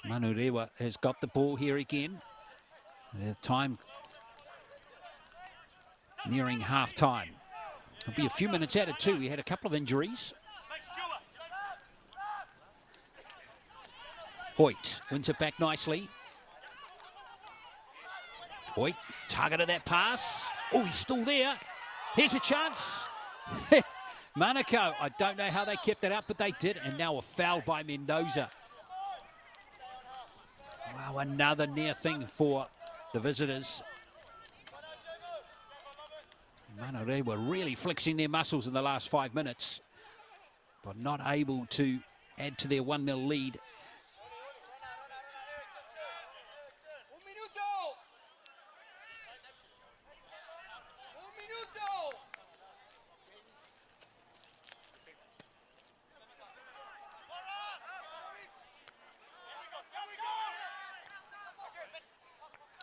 Manurewa has got the ball here again. With time nearing half-time. It'll be a few minutes added too. We had a couple of injuries. Hoyt wins it back nicely. Hoyt targeted that pass. Oh, he's still there. Here's a chance. Manukau, I don't know how they kept it up, but they did. And now a foul by Mendoza. Wow, another near thing for the visitors. Manurewa really flexing their muscles in the last 5 minutes, but not able to add to their 1-0 lead.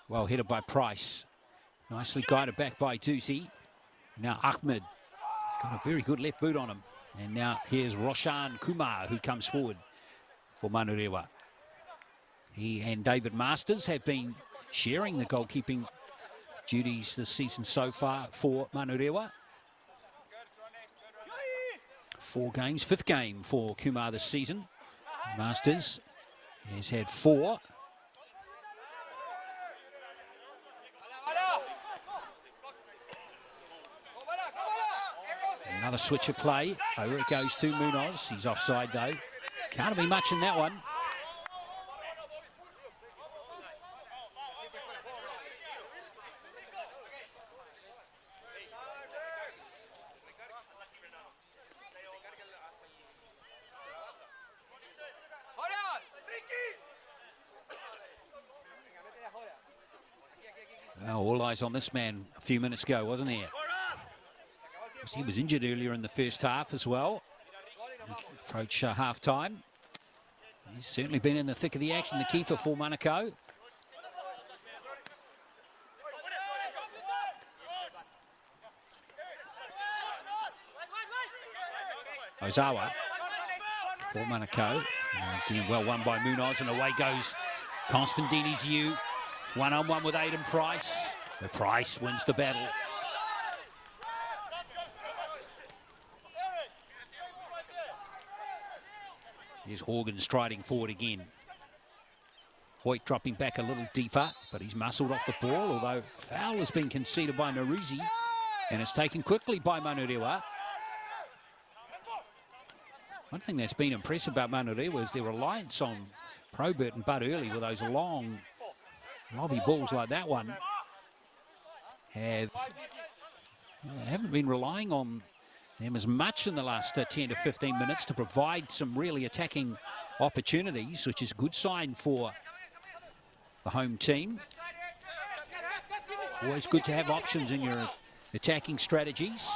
Well headed by Price. Nicely guided back by Ducey. Now Ahmed. He's got a very good left boot on him. And now here's Roshan Kumar, who comes forward for Manurewa. He and David Masters have been sharing the goalkeeping duties this season so far for Manurewa. 4 games, 5th game for Kumar this season. Masters has had 4. Another switch of play. Over it goes to Munoz. He's offside though. Can't be much in that one. Well, all eyes on this man a few minutes ago, wasn't he? He was injured earlier in the first half as well. Approach half-time. He's certainly been in the thick of the action, the keeper for Manukau. Ozawa for Manukau. Again, well won by Munoz, and away goes Constantini's you. 1-on-1 with Aidan Price. The Price wins the battle. Here's Horgan striding forward again. Hoyt dropping back a little deeper, but he's muscled off the ball, although foul has been conceded by Naruzi, and it's taken quickly by Manurewa. One thing that's been impressive about Manurewa is their reliance on Probert and Bud early with those long lobby balls like that one. Haven't been relying on them as much in the last 10 to 15 minutes to provide some really attacking opportunities, which is a good sign for the home team. Always good to have options in your attacking strategies.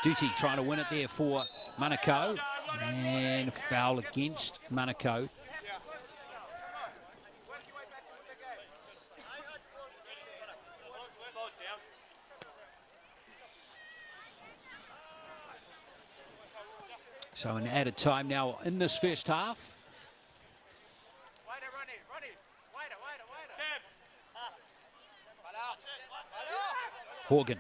Duty trying to win it there for Manukau, and a foul against Manukau. So an added time now in this first half. Horgan.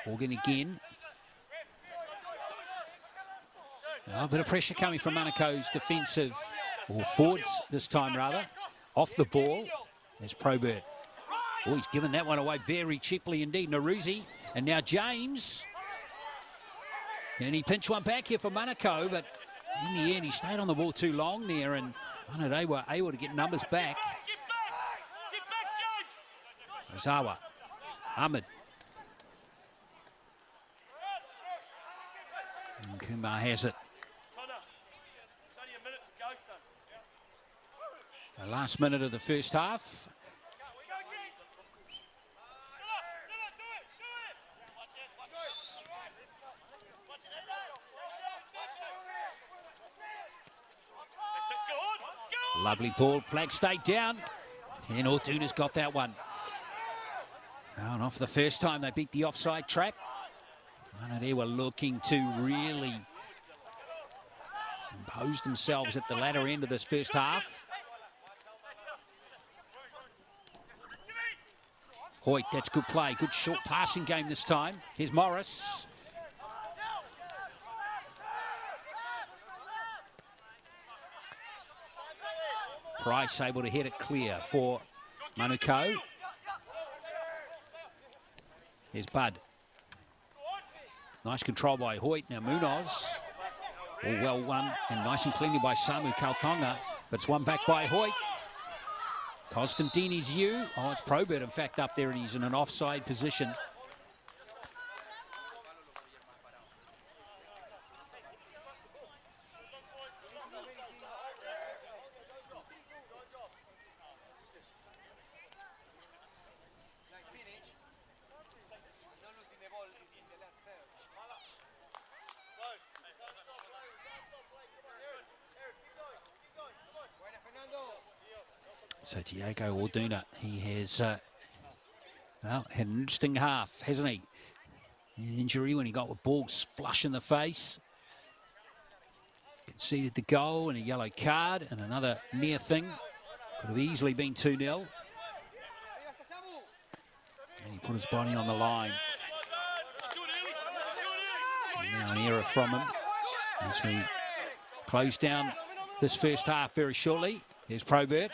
Horgan again. A bit of pressure coming from Manukau's defensive, or forwards this time rather, off the ball. There's Probert. Oh, he's given that one away very cheaply indeed. Naruzi, and now James. And he pinched one back here for Manukau, but in the end he stayed on the ball too long there, and Manurewa were able to get numbers back. Ozawa. Ahmed. And Kumar has it. The last minute of the first half. Lovely ball, flag stayed down, and Orduna's got that one. And off the first time they beat the offside trap. They were looking to really impose themselves at the latter end of this first half. Hoyt, that's good play, good short passing game this time. Here's Morris. Price able to hit it clear for Manukau. Here's Bud. Nice control by Hoyt. Now Munoz. All well won and nice and cleanly by Samu Kautonga. But it's won back by Hoyt. Constantini's you. Oh, it's Probert in fact up there, and he's in an offside position. So Diego Orduna, he has well, had an interesting half, hasn't he? An injury when he got with balls flush in the face. Conceded the goal and a yellow card, and another near thing. Could have easily been 2-0. And he put his body on the line. And now an error from him as we close down this first half very shortly. Here's Probert.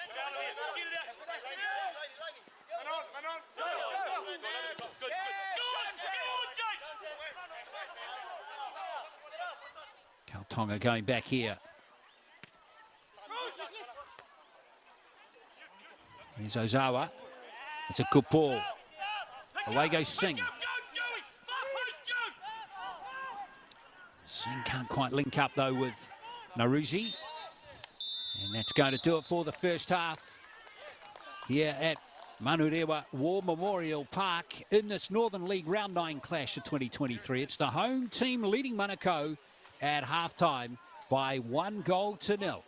Tonga going back here. Here's Ozawa. It's a good ball. Away goes Singh. Singh can't quite link up though with Naruzi. And that's going to do it for the first half here at Manurewa War Memorial Park in this Northern League Round 9 clash of 2023. It's the home team leading Manukau at halftime by 1-0.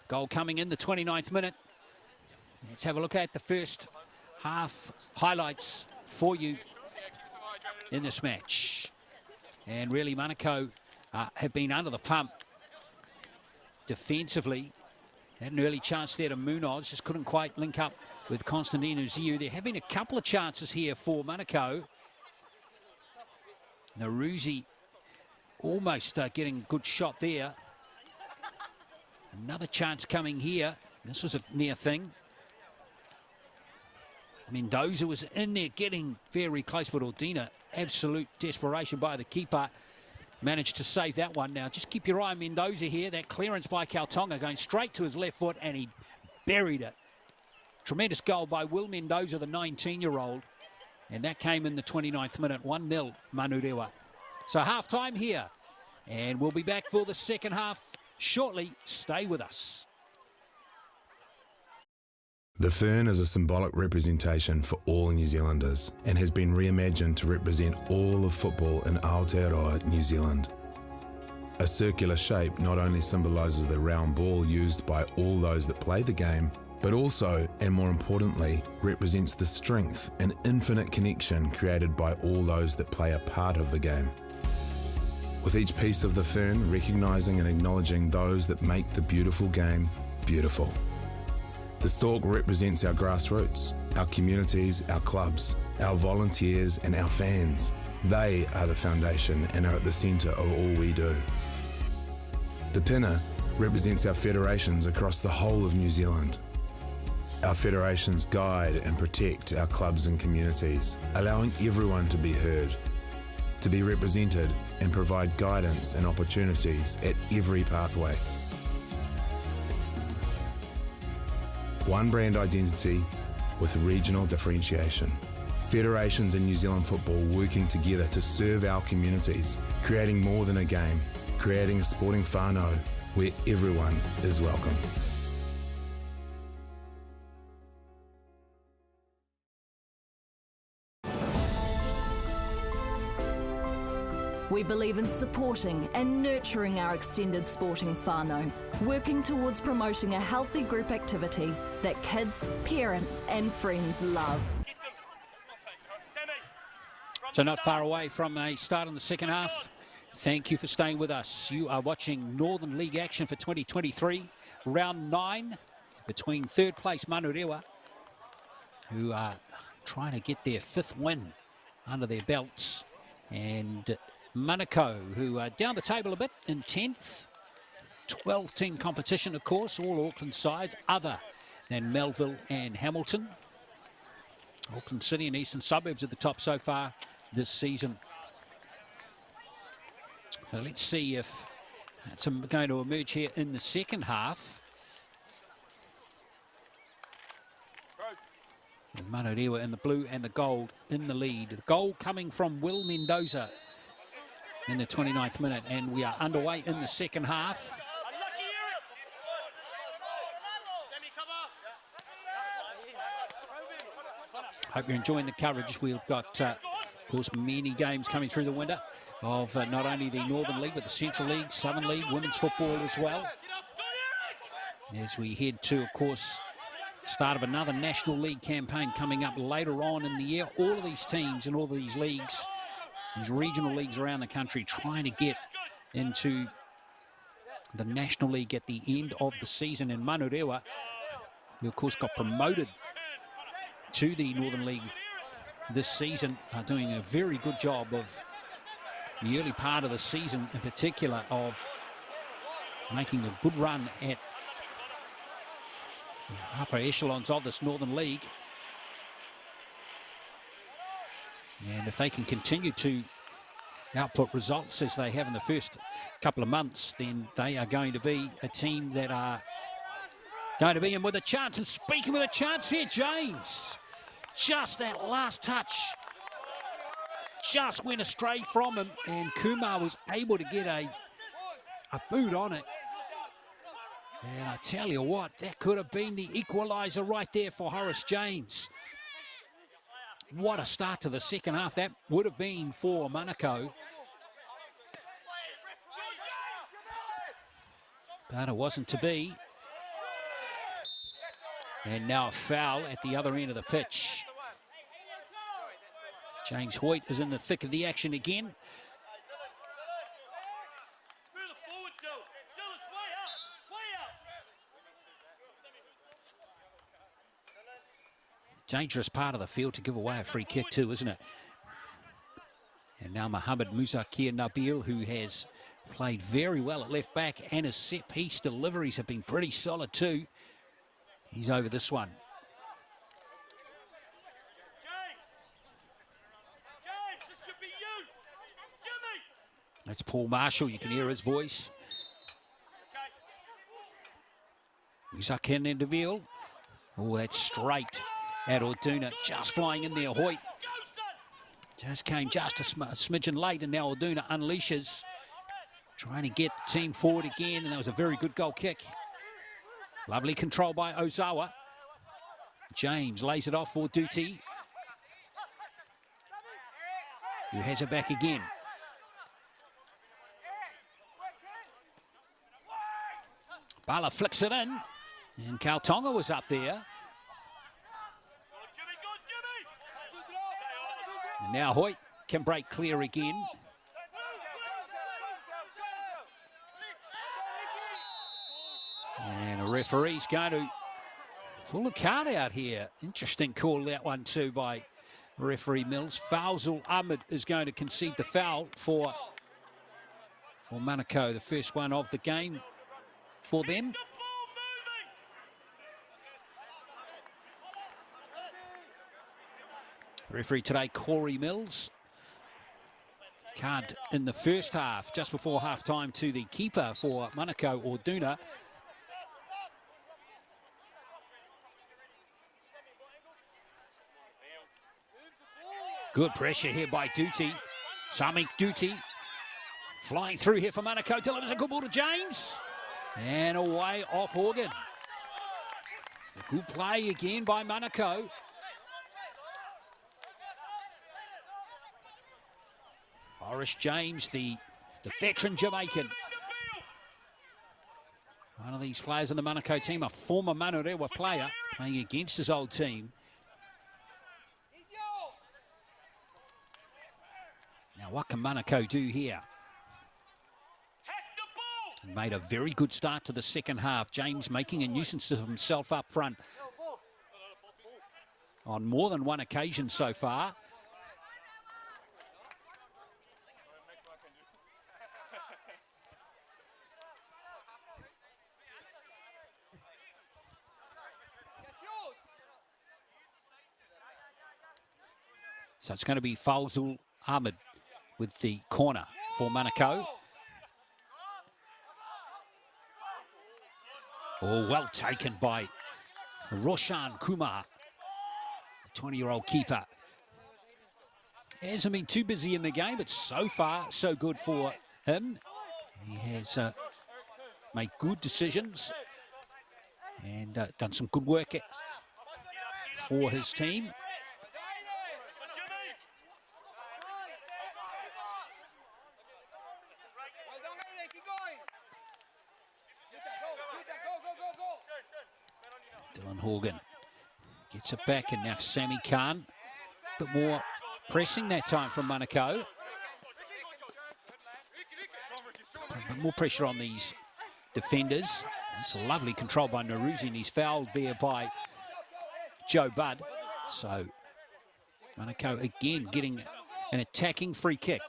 Goal coming in the 29th minute. Let's have a look at the first half highlights for you in this match. And really Manukau have been under the pump defensively. Had an early chance there to Munoz, just couldn't quite link up with Constantino Ziu. They're having a couple of chances here for Manukau. Naruzi almost getting a good shot there. Another chance coming here. This was a near thing. Mendoza was in there getting very close, but Ordina, absolute desperation by the keeper, managed to save that one. Now just keep your eye on Mendoza here. That clearance by Kautonga going straight to his left foot, and he buried it. Tremendous goal by Will Mendoza, the 19-year-old. And that came in the 29th minute, 1-0 Manurewa. So half-time here. And we'll be back for the second half shortly. Stay with us.
The Fern is a symbolic representation for all New Zealanders and has been reimagined to represent all of football in Aotearoa, New Zealand. A circular shape not only symbolises the round ball used by all those that play the game, but also, and more importantly, represents the strength and infinite connection created by all those that play a part of the game. With each piece of the Fern recognising and acknowledging those that make the beautiful game beautiful. The stalk represents our grassroots, our communities, our clubs, our volunteers and our fans. They are the foundation and are at the centre of all we do. The pinner represents our federations across the whole of New Zealand. Our federations guide and protect our clubs and communities, allowing everyone to be heard, to be represented and provide guidance and opportunities at every pathway. One brand identity with regional differentiation. Federations in New Zealand football working together to serve our communities, creating more than a game, creating a sporting whānau where everyone is welcome.
We believe in supporting and nurturing our extended sporting whānau, working towards promoting a healthy group activity that kids, parents and friends love.
So not far away from a start in the second half. Thank you for staying with us. You are watching Northern League action for 2023, round 9 between third place Manurewa, who are trying to get their 5th win under their belts, and Manukau, who are down the table a bit in 10th. 12-team competition, of course, all Auckland sides other than Melville and Hamilton. Auckland City and Eastern Suburbs at the top so far this season. So let's see if that's going to emerge here in the second half. With Manurewa in the blue and the gold in the lead. The goal coming from Will Mendoza in the 29th minute, and we are underway in the second half. Hope you're enjoying the coverage. We've got, of course, many games coming through the window of not only the Northern League, but the Central League, Southern League, women's football as well. As we head to, of course, start of another National League campaign coming up later on in the year. All of these teams and all of these leagues, these regional leagues around the country, trying to get into the National League at the end of the season. In Manurewa, who of course got promoted to the Northern League this season, are doing a very good job of the early part of the season in particular of making a good run at the upper echelons of this Northern League. And if they can continue to output results as they have in the first couple of months, then they are going to be a team that are going to be in with a chance. And speaking with a chance here, James, just that last touch just went astray from him, and Kumar was able to get a boot on it. And I tell you what, that could have been the equaliser right there for Horace James. What a start to the second half that would have been for Manukau. But it wasn't to be. And now a foul at the other end of the pitch. James Hoyt is in the thick of the action again. dangerous part of the field to give away a free kick too, isn't it? And now Mohamed Muzakir Nabil, who has played very well at left back, and his set-piece deliveries have been pretty solid too. He's over this one.
James, this should be you. Jimmy.
That's Paul Marshall. You can hear his voice. Muzakir Nabil. Oh, that's straight at Orduna. Just flying in there. Hoyt just came just a smidgen late, and now Orduna unleashes. Trying to get the team forward again, and that was a very good goal kick. Lovely control by Ozawa. James lays it off for Duty, who has it back again. Bala flicks it in, and Kautonga was up there. And now Hoyt can break clear again. And a referee's going to pull a card out here. Interesting call, that one too, by referee Mills. Faisal Ahmed is going to concede the foul for Manukau, the first one of the game for them. Referee today, Corey Mills. Card in the first half, just before half-time, to the keeper for Manukau, Orduna. Good pressure here by Duty. Samik Duty flying through here for Manukau. Delivers a good ball to James. And away off Horgan. A good play again by Manukau. Boris James, the veteran Jamaican. One of these players in the Manukau team, a former Manurewa player, playing against his old team. Now, what can Manukau do here? Made a very good start to the second half. James making a nuisance of himself up front on more than one occasion so far. So it's going to be Faisal Ahmed with the corner for Manukau. Oh, well taken by Roshan Kumar, the 20-year-old keeper. Hasn't been too busy in the game, but so far, so good for him. He has made good decisions and done some good work for his team. Dylan Horgan gets it back, and now Sammy Khan. A bit more pressing that time from Manukau. A bit more pressure on these defenders. It's a lovely control by Naruzi, and he's fouled there by Joe Budd. So Manukau again getting an attacking free kick.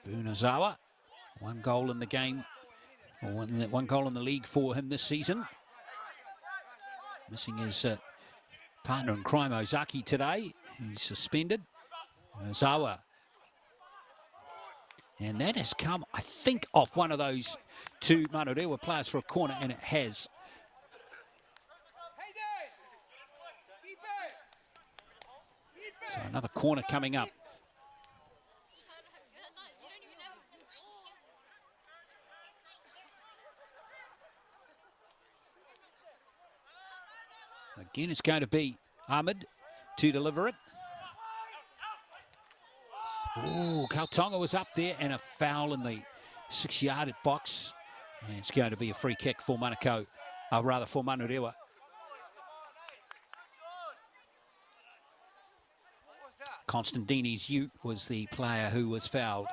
Bunazawa, one goal in the game, or one goal in the league for him this season. Missing his partner in crime, Ozaki, today. He's suspended. Ozawa. And that has come, I think, off one of those two Manurewa players for a corner, and it has. So another corner coming up. Again, it's going to be Ahmed to deliver it. Oh, Kautonga was up there, and a foul in the 6-yard box. And it's going to be a free kick for Manukau, rather for Manurewa. Constantini's Ute was the player who was fouled.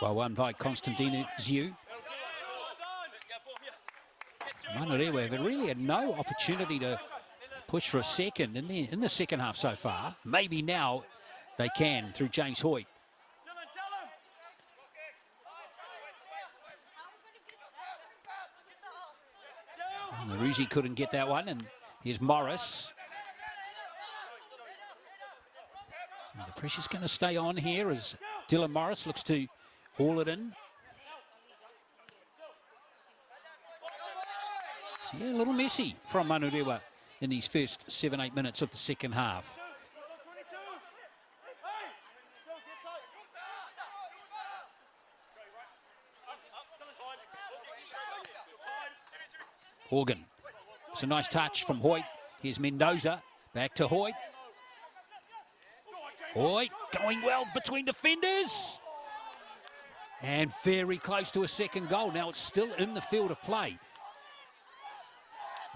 Well, won by Konstantin Ziu. Manurewa have really had no opportunity to push for a second in the second half so far. Maybe now they can through James Hoyt. And Ruzi couldn't get that one, and here's Morris. So the pressure's going to stay on here as Dylan Morris looks to haul it in. Yeah, a little messy from Manurewa in these first 7-8 minutes of the second half. Horgan. It's a nice touch from Hoyt. Here's Mendoza. Back to Hoyt. Hoyt going well between defenders. And very close to a second goal. Now it's still in the field of play.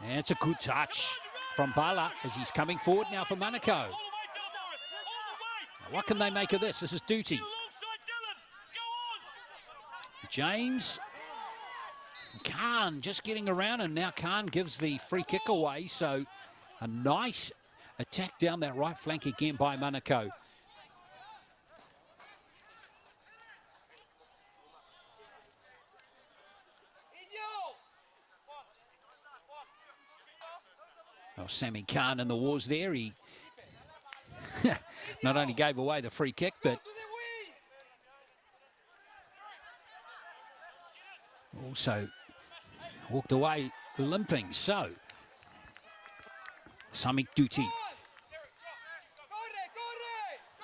And it's a good touch from Bala as he's coming forward now for Manukau. What can they make of this? This is duty. James. Khan just getting around, and now Khan gives the free kick away. So a nice attack down that right flank again by Manukau. Well, Sammy Khan in the wars there. He not only gave away the free kick, but also walked away limping. So, Samik Duty,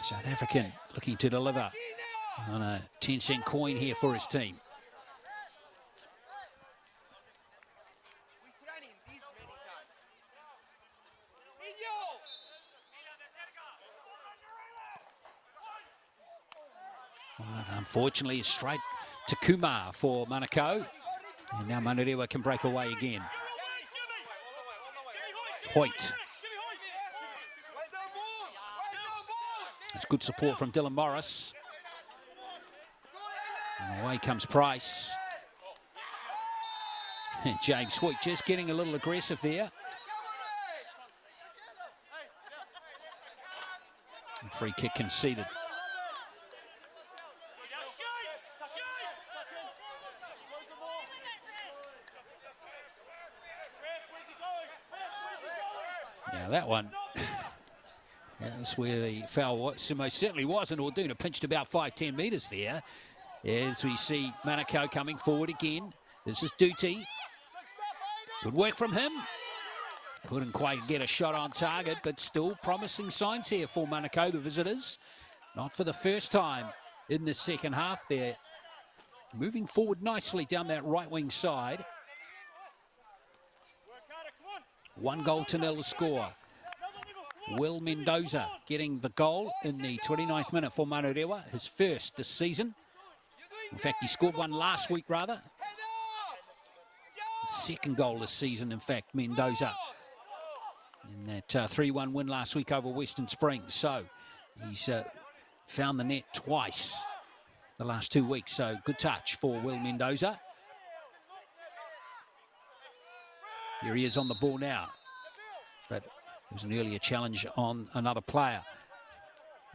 South African, looking to deliver on a 10-cent coin here for his team. Well, unfortunately, straight to Kumar for Manukau. And now Manurewa can break away again. Hoyt. That's good support from Dylan Morris. And away comes Price. And James Hoyt just getting a little aggressive there. And free kick conceded. Now that one, that's where the foul was. Most certainly was, and Orduna pinched about 5-10 metres there. As we see Manukau coming forward again. This is Duty. Good work from him. Couldn't quite get a shot on target, but still promising signs here for Manukau, the visitors. Not for the first time in the second half. They're moving forward nicely down that right wing side. 1-0 to score. Will Mendoza getting the goal in the 29th minute for Manurewa, his first this season. In fact, he scored one last week, rather. Second goal this season, in fact, Mendoza. In that 3-1 win last week over Western Springs. So he's found the net twice the last 2 weeks. So good touch for Will Mendoza. Here he is on the ball now. But there was an earlier challenge on another player,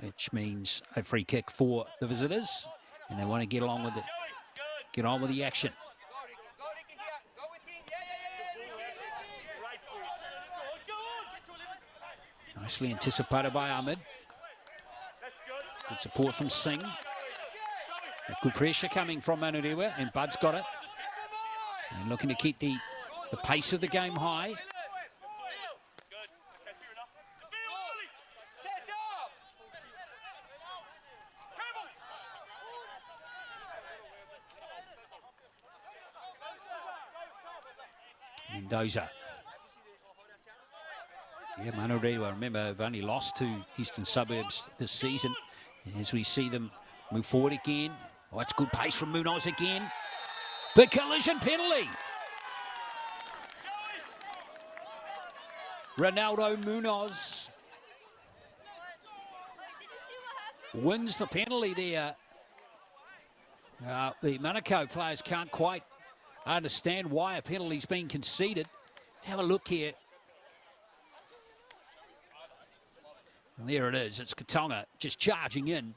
which means a free kick for the visitors. And they want to get along with it, get on with the action. Nicely anticipated by Ahmed. Good support from Singh. Good pressure coming from Manurewa, and Bud's got it. And looking to keep the pace of the game high. Mendoza. Yeah, Manurewa, remember, have only lost to Eastern Suburbs this season. As we see them move forward again, Oh, it's good pace from Munoz again. The collision penalty. Ronaldo Munoz wins the penalty there. The Manukau players can't quite understand why a penalty's been conceded. Let's have a look here. And there it is. It's Katonga just charging in.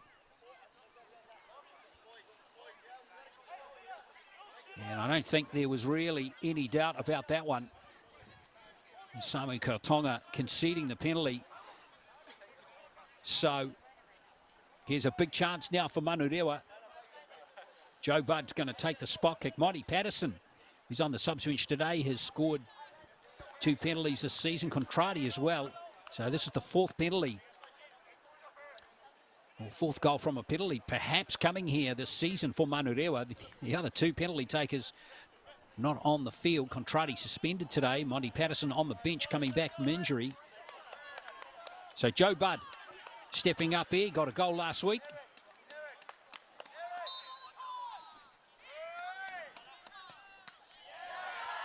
And I don't think there was really any doubt about that one. Samu Katonga conceding the penalty. So here's a big chance now for Manurewa. Joe Budd's going to take the spot kick. Monty Patterson, who's on the subs bench today, has scored 2 penalties this season. Contrati as well. So this is the 4th penalty. Well, 4th goal from a penalty perhaps coming here this season for Manurewa. The other 2 penalty takers not on the field. Contrati suspended today. Monty Patterson on the bench coming back from injury. So Joe Budd stepping up here. Got a goal last week.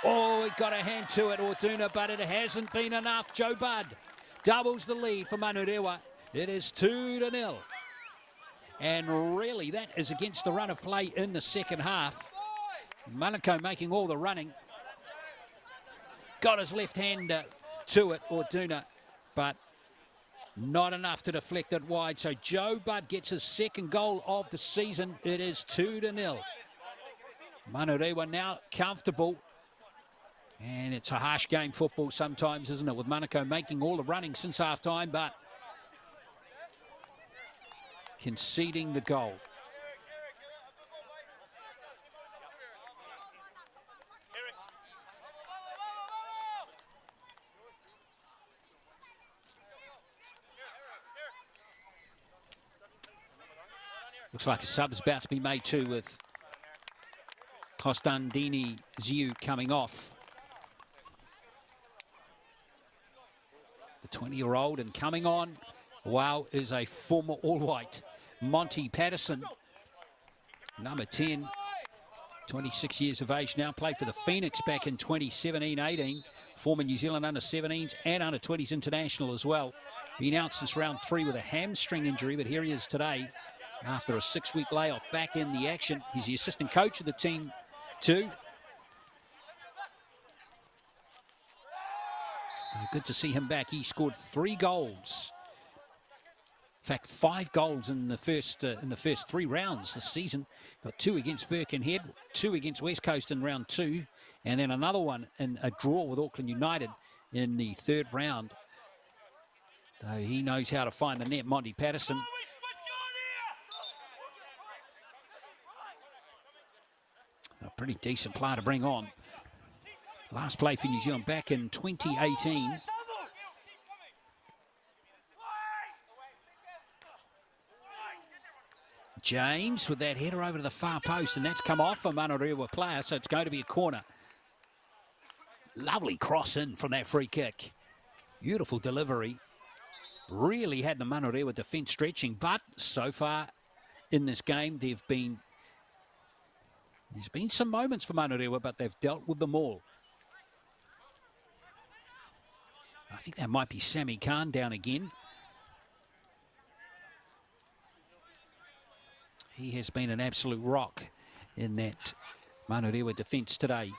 Oh, he got a hand to it, Orduna, but it hasn't been enough. Joe Budd doubles the lead for Manurewa. It is 2-0. And really, that is against the run of play in the second half. Manukau making all the running. Got his left hand to it, Orduna, but not enough to deflect it wide. So Joe Budd gets his 2nd goal of the season. It is 2-0. Manurewa now comfortable. And it's a harsh game, football sometimes, isn't it? With Manukau making all the running since half-time, but conceding the goal. Looks like a sub is about to be made too, with Costandini Ziu coming off. The 20-year-old, and coming on, wow, is a former All-White, Monty Patterson, number 10, 26 years of age now, played for the Phoenix back in 2017-18, former New Zealand under-17s and under-20s international as well. He announced this round 3 with a hamstring injury, but here he is today after a 6-week layoff, back in the action. He's the assistant coach of the team too. So good to see him back. He scored 3 goals. In fact, 5 goals in the first 3 rounds this season. Got 2 against Birkenhead, 2 against West Coast in round 2, and then another one in a draw with Auckland United in the 3rd round. Though he knows how to find the net, Monty Patterson. A pretty decent player to bring on. Last play for New Zealand back in 2018. James with that header over to the far post, and that's come off a Manurewa player, so it's going to be a corner. Lovely cross in from that free kick. Beautiful delivery. Really had the Manurewa defence stretching, but so far in this game there's been some moments for Manurewa, but they've dealt with them all. I think that might be Sammy Khan down again. He has been an absolute rock in that Manurewa defence today.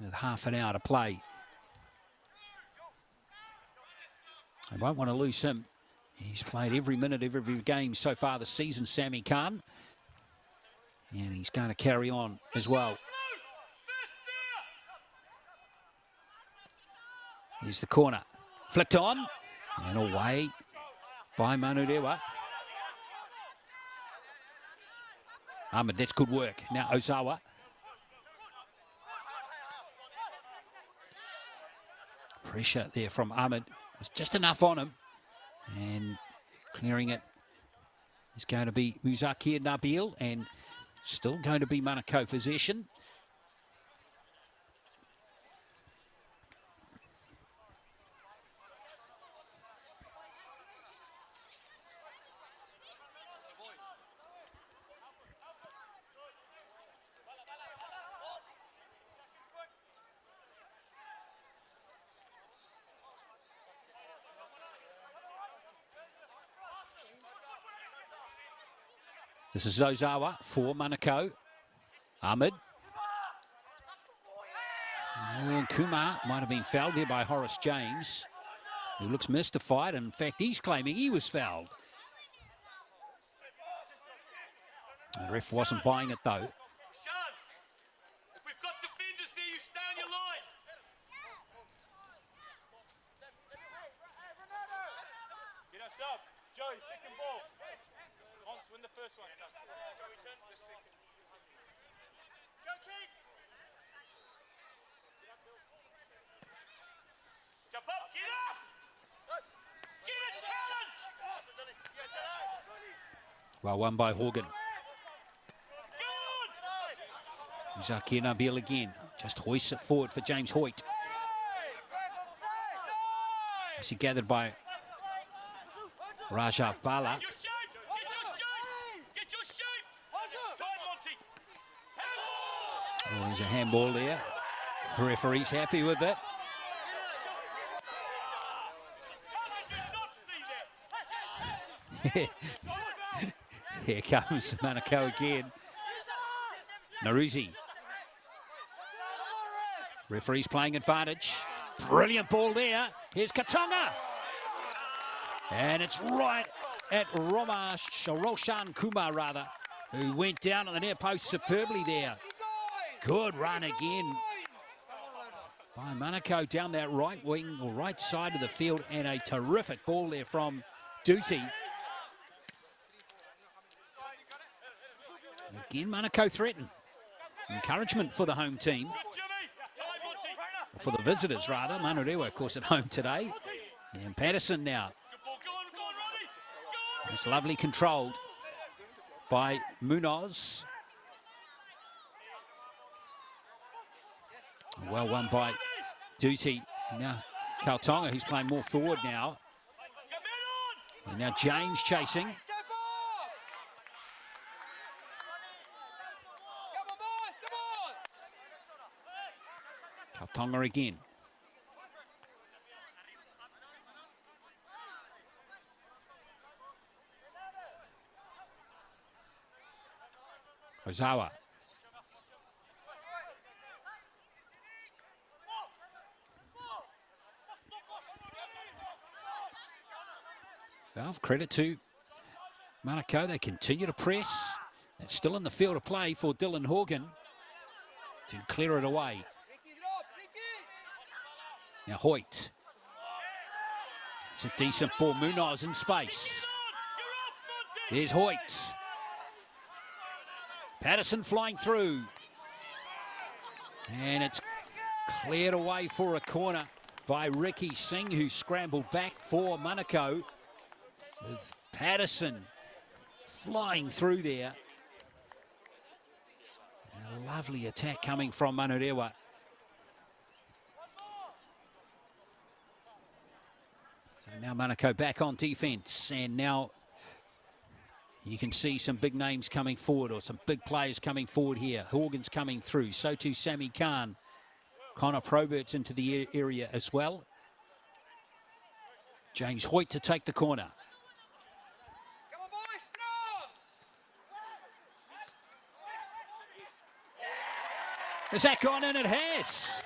With half an hour to play. I won't want to lose him. He's played every minute of every game so far this season, Sammy Khan. And he's going to carry on as well. Here's the corner. Flicked on. And away by Manurewa. Ahmed, that's good work. Now Ozawa. Pressure there from Ahmed. Was just enough on him. And clearing it is going to be Muzakir Nabil. And still going to be Manukau possession. This is Ozawa for Manukau. Ahmed. Oh, Kumar might have been fouled there by Horace James, who looks mystified. And in fact, he's claiming he was fouled. The ref wasn't buying it, though. Well, won by Horgan. Zakir Nabil again. Just hoists it forward for James Hoyt. He gathered by Rajaf Bala. Oh, there's a handball there. The referee's happy with it. Here comes Manukau again. Naruzi. Referee's playing advantage. Brilliant ball there. Here's Katonga. And it's right at Roshan Kumar, rather, who went down on the near post superbly there. Good run again by Manukau down that right wing or right side of the field, and a terrific ball there from Duty. Again, Manukau threatened. Encouragement for the home team. For the visitors, rather. Manurewa, of course, at home today. And Patterson now. It's lovely controlled by Munoz. Well won by Duty. Now Kautonga, who's playing more forward now. And now James chasing. Kautonga again. Ozawa. Well, credit to Manukau. They continue to press. It's still in the field of play for Dylan Horgan to clear it away. Now Hoyt. It's a decent ball. Munoz in space. There's Hoyt. Patterson flying through. And it's cleared away for a corner by Ricky Singh, who scrambled back for Manukau. With Patterson flying through there. A lovely attack coming from Manurewa. So now Manukau back on defence, and now you can see some big names coming forward, or some big players coming forward here. Horgan's coming through, so too Sammy Khan. Connor Probert's into the area as well. James Hoyt to take the corner. Has that gone in? It has.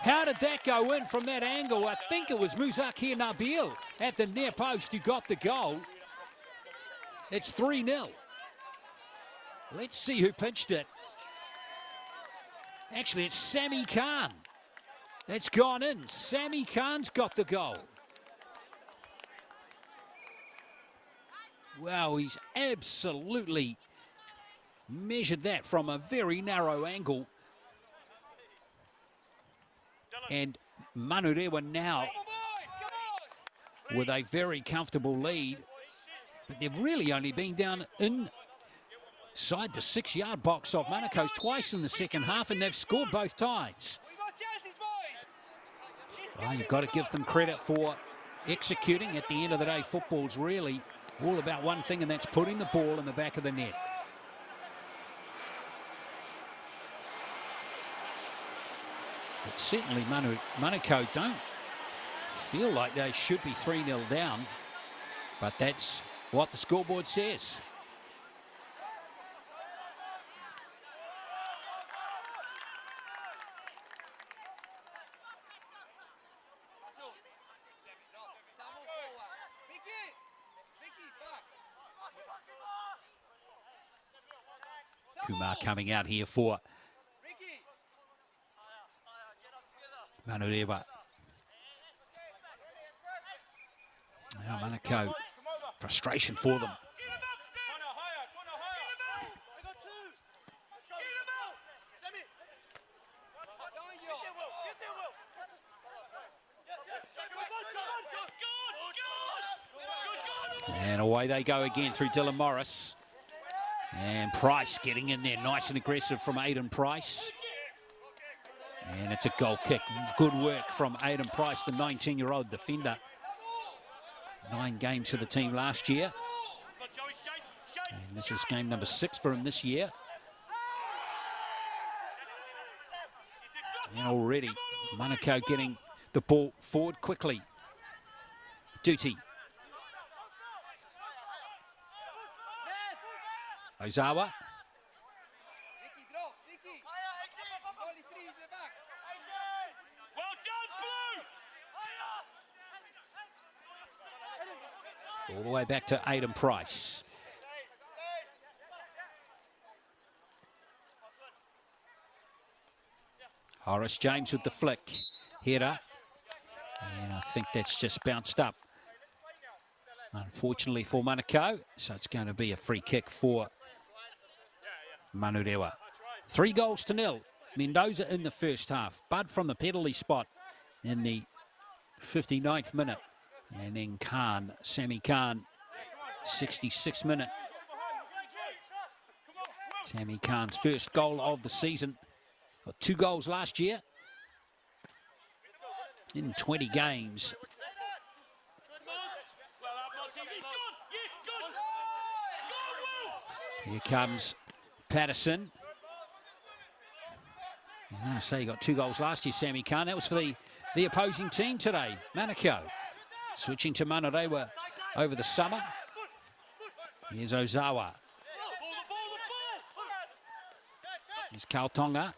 How did that go in from that angle? I think it was Muzakir Nabil at the near post who got the goal. It's 3-0. Let's see who pinched it. Actually, it's Sammy Khan. That's gone in. Sammy Khan's got the goal. Wow, he's absolutely measured that from a very narrow angle. And Manurewa now with a very comfortable lead. But they've really only been down inside the 6-yard box of Manukau's twice in the second half, and they've scored both times. Well, you've got to give them credit for executing. At the end of the day, football's really all about one thing, and that's putting the ball in the back of the net. But certainly Manukau don't feel like they should be 3-0 down, but that's what the scoreboard says. Kumar coming out here for Manurewa. Now Manukau, frustration for them. And away they go again through Dylan Morris. And Price getting in there, nice and aggressive from Aidan Price. And it's a goal kick. Good work from Aidan Price, the 19-year-old defender. 9 games for the team last year. And this is game number 6 for him this year. And already Manukau getting the ball forward quickly. Duty. Ozawa. All the way back to Aidan Price. Horace James with the flick. Header. And I think that's just bounced up, unfortunately, for Manukau. So it's going to be a free kick for Manurewa. 3-0. Mendoza in the first half. Bud from the penalty spot in the 59th minute. And then Khan, Sammy Khan, 66th minute. Sammy Khan's first goal of the season. Got 2 goals last year in 20 games. Here comes Patterson. I say he got 2 goals last year, Sammy Khan. That was for the opposing team today, Manukau. Switching to Manurewa over the summer. Here's Ozawa. Here's Kautonga.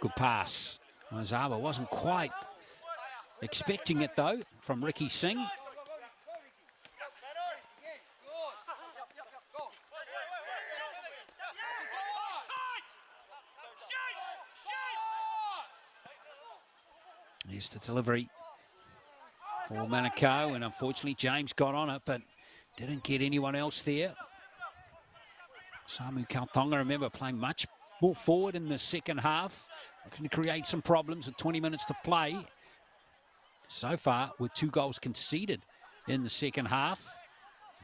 Good pass. Ozawa wasn't quite expecting it though from Ricky Singh. Here's the delivery for Manukau, and unfortunately James got on it but didn't get anyone else there. Samu Kautonga, remember, playing much more forward in the second half, looking to create some problems with 20 minutes to play. So far, with 2 goals conceded in the second half.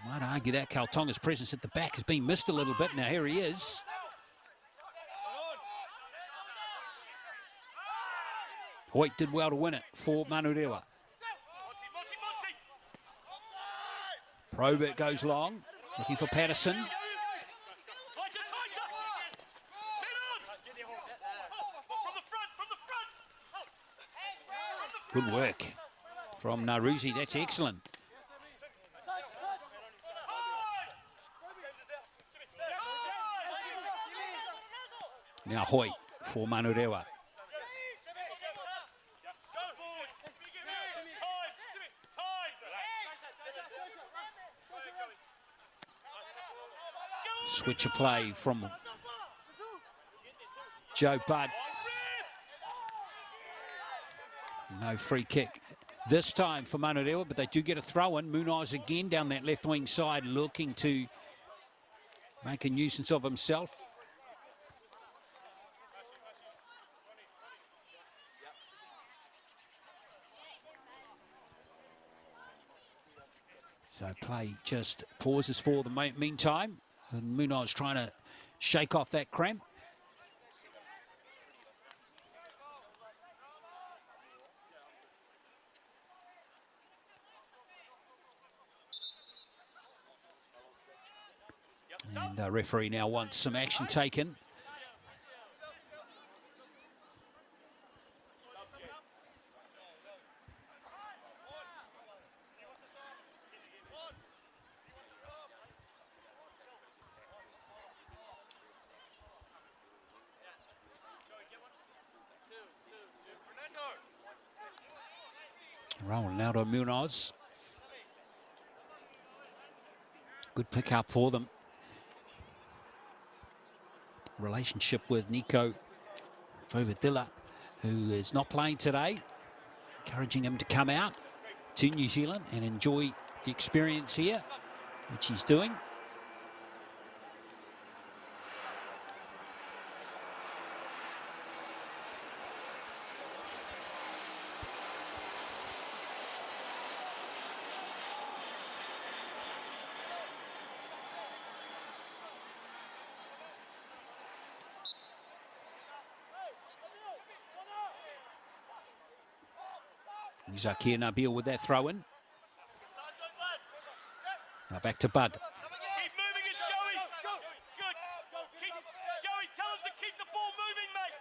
I might argue that Kautonga's presence at the back has been missed a little bit. Now here he is. Hoyt did well to win it for Manurewa. Probert goes long, looking for Patterson. Good work from Naruzi, that's excellent. Now Hoyt for Manurewa. Switch of play from Joe Budd. No free kick this time for Manurewa, but they do get a throw-in. Munoz again down that left wing side, looking to make a nuisance of himself. So play just pauses for the meantime. And Munoz trying to shake off that cramp. And the referee now wants some action taken. Rolling out on Munoz. Good pick up for them. Relationship with Nico Fovadilla, who is not playing today. Encouraging him to come out to New Zealand and enjoy the experience here, which he's doing. Zakir Nabil with that throw in. Now back to Bud.
Keep moving it, Joey. Good. Joey, tell him to keep the ball moving, mate.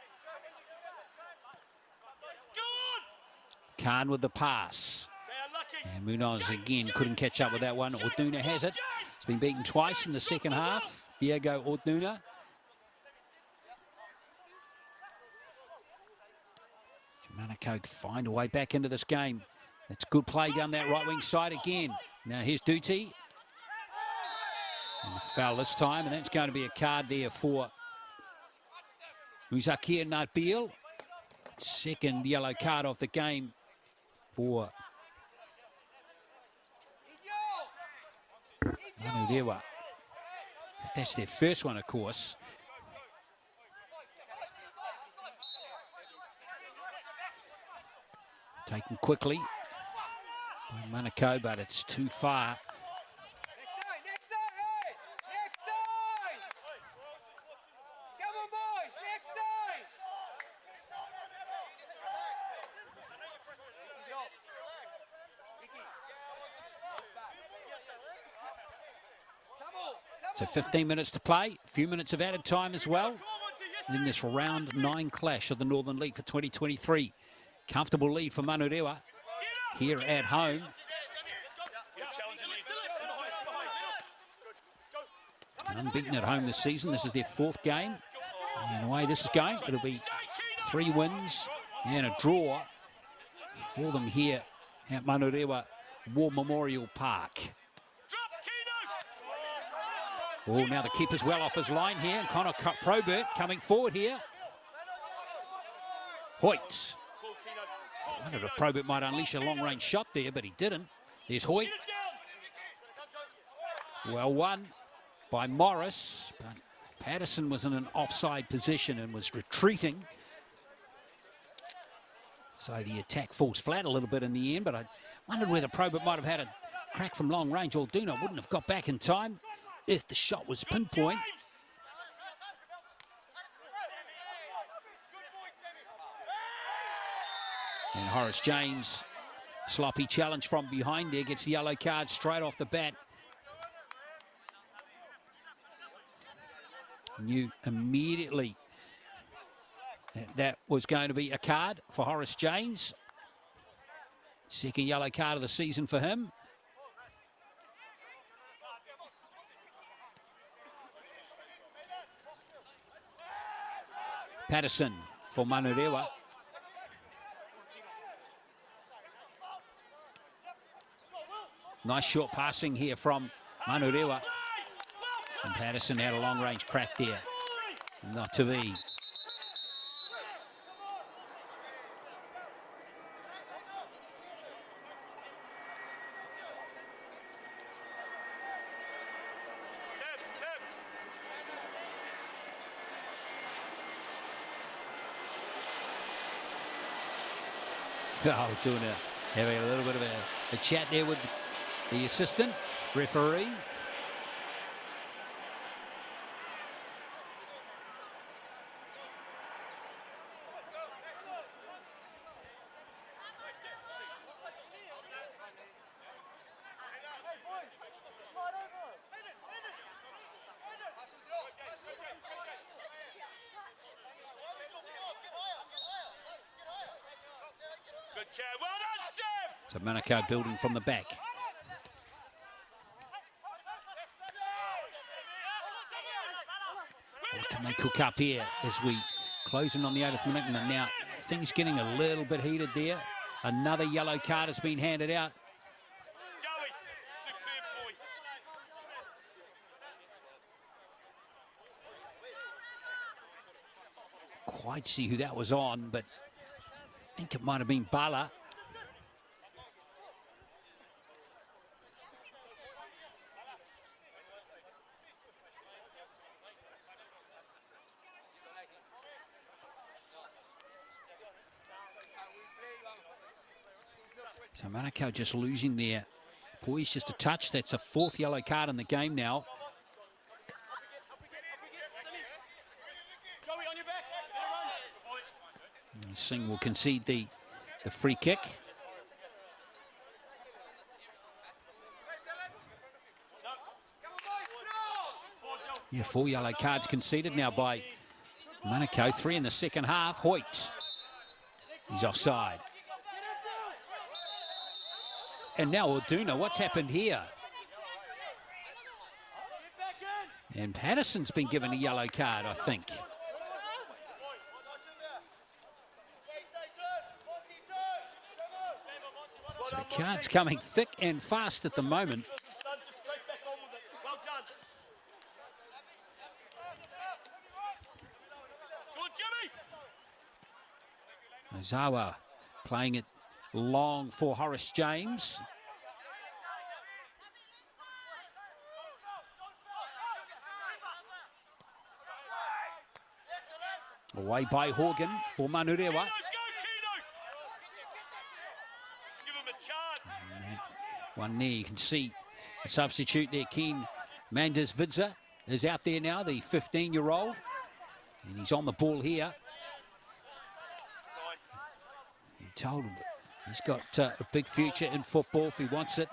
Go on.
Khan with the pass. And Munoz again couldn't catch up with that one. Orduna has it. It's been beaten twice in the second half. Diego Orduna. Manukau find a way back into this game. It's good play down that right wing side again. Now here's Duty. And a foul this time, and that's going to be a card there for Zakir Nabil. Second yellow card of the game for Manurewa. That's their first one, of course. Taken quickly by Manukau, but it's too far.
Next time! Come on, boys! Next time!
So 15 minutes to play, a few minutes of added time as well in this round 9 clash of the Northern League for 2023. Comfortable lead for Manurewa here at home. Unbeaten at home this season. This is their 4th game. And the way this is going, it'll be 3 wins and a draw for them here at Manurewa War Memorial Park. Oh, now the keeper's well off his line here. Connor Probert coming forward here. Hoyt. I wondered if Probert might unleash a long-range shot there, but he didn't. There's Hoyt. Well won by Morris, but Patterson was in an offside position and was retreating. So the attack falls flat a little bit in the end, but I wondered whether Probert might have had a crack from long range. Orduna wouldn't have got back in time if the shot was pinpoint. And Horace James, sloppy challenge from behind there, gets the yellow card straight off the bat. Knew immediately that was going to be a card for Horace James. Second yellow card of the season for him. Patterson for Manurewa. Nice short passing here from Manurewa. And Patterson had a long-range crack there. Not to be. Oh, having a little bit of a chat there with the assistant referee.
Good chair. Well done, Sam.
So Manukau building from the back. What can they cook up here as we close in on the 8th minute? And now things getting a little bit heated there. Another yellow card has been handed out.
Joey, superb boy.
Quite see who that was on, but I think it might have been Bala. So Manukau just losing there. Poised just a touch. That's a fourth yellow card in the game now. And Singh will concede the free kick. Yeah, 4 yellow cards conceded now by Manukau. 3 in the second half. Hoyt, he's offside. And now Orduna, what's happened here? And Patterson's been given a yellow card, I think. So cards coming thick and fast at the moment. Ozawa playing it long for Horace James. Away by Horgan for Manurewa. One there, you can see the substitute there, Ken Mandas Vidza is out there now, the 15-year-old. And he's on the ball here. He told him he's got a big future in football if he wants it.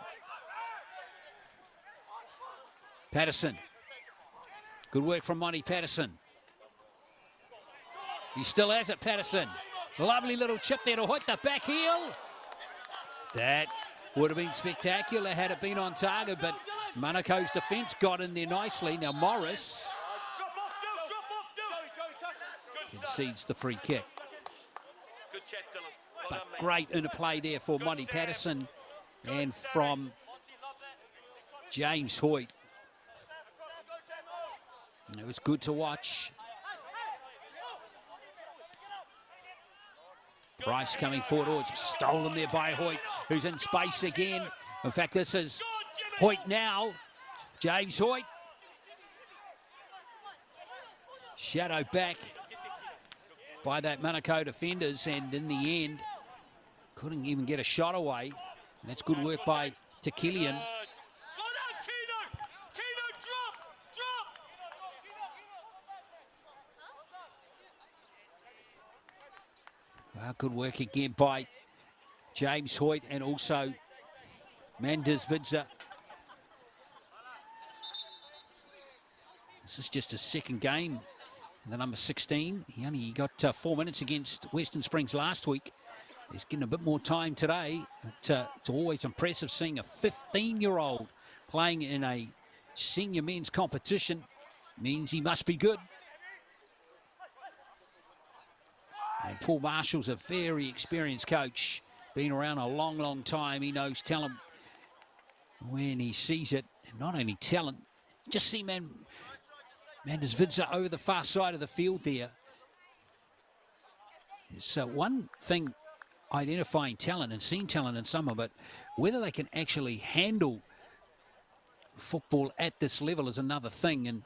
Patterson. Good work from Monty Patterson. He still has it, Patterson. Lovely little chip there to hit the back heel. That would have been spectacular had it been on target, but Manukau's defence got in there nicely. Now Morris concedes the free kick. But great interplay there for Monty Patterson and from James Hoyt. It was good to watch. Bryce coming forward. Oh, it's stolen there by Hoyt, who's in space again. In fact, this is Hoyt now. James Hoyt. Shadow back by that Manukau defenders, and in the end, couldn't even get a shot away. And that's good work by Tekilian. Well, good work again by James Hoyt and also Mandas Vidza. This is just his second game. The number 16. He only got 4 minutes against Western Springs last week. He's getting a bit more time today. But, it's always impressive seeing a 15-year-old playing in a senior men's competition. Means he must be good. And Paul Marshall's a very experienced coach. Been around a long, long time. He knows talent when he sees it. And not only talent, just see Mandas Vidza over the far side of the field there. It's one thing identifying talent and seeing talent in summer, but whether they can actually handle football at this level is another thing. And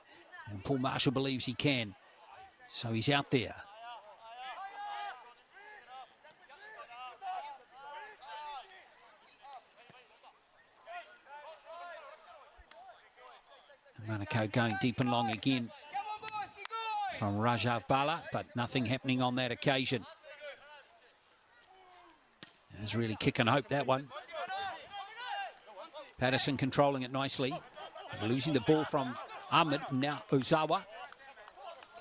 Paul Marshall believes he can. So he's out there. Manukau going deep and long again from Rajav Bala, but nothing happening on that occasion. It was really kick and hope, that one. Patterson controlling it nicely. Losing the ball from Ahmed, now Ozawa.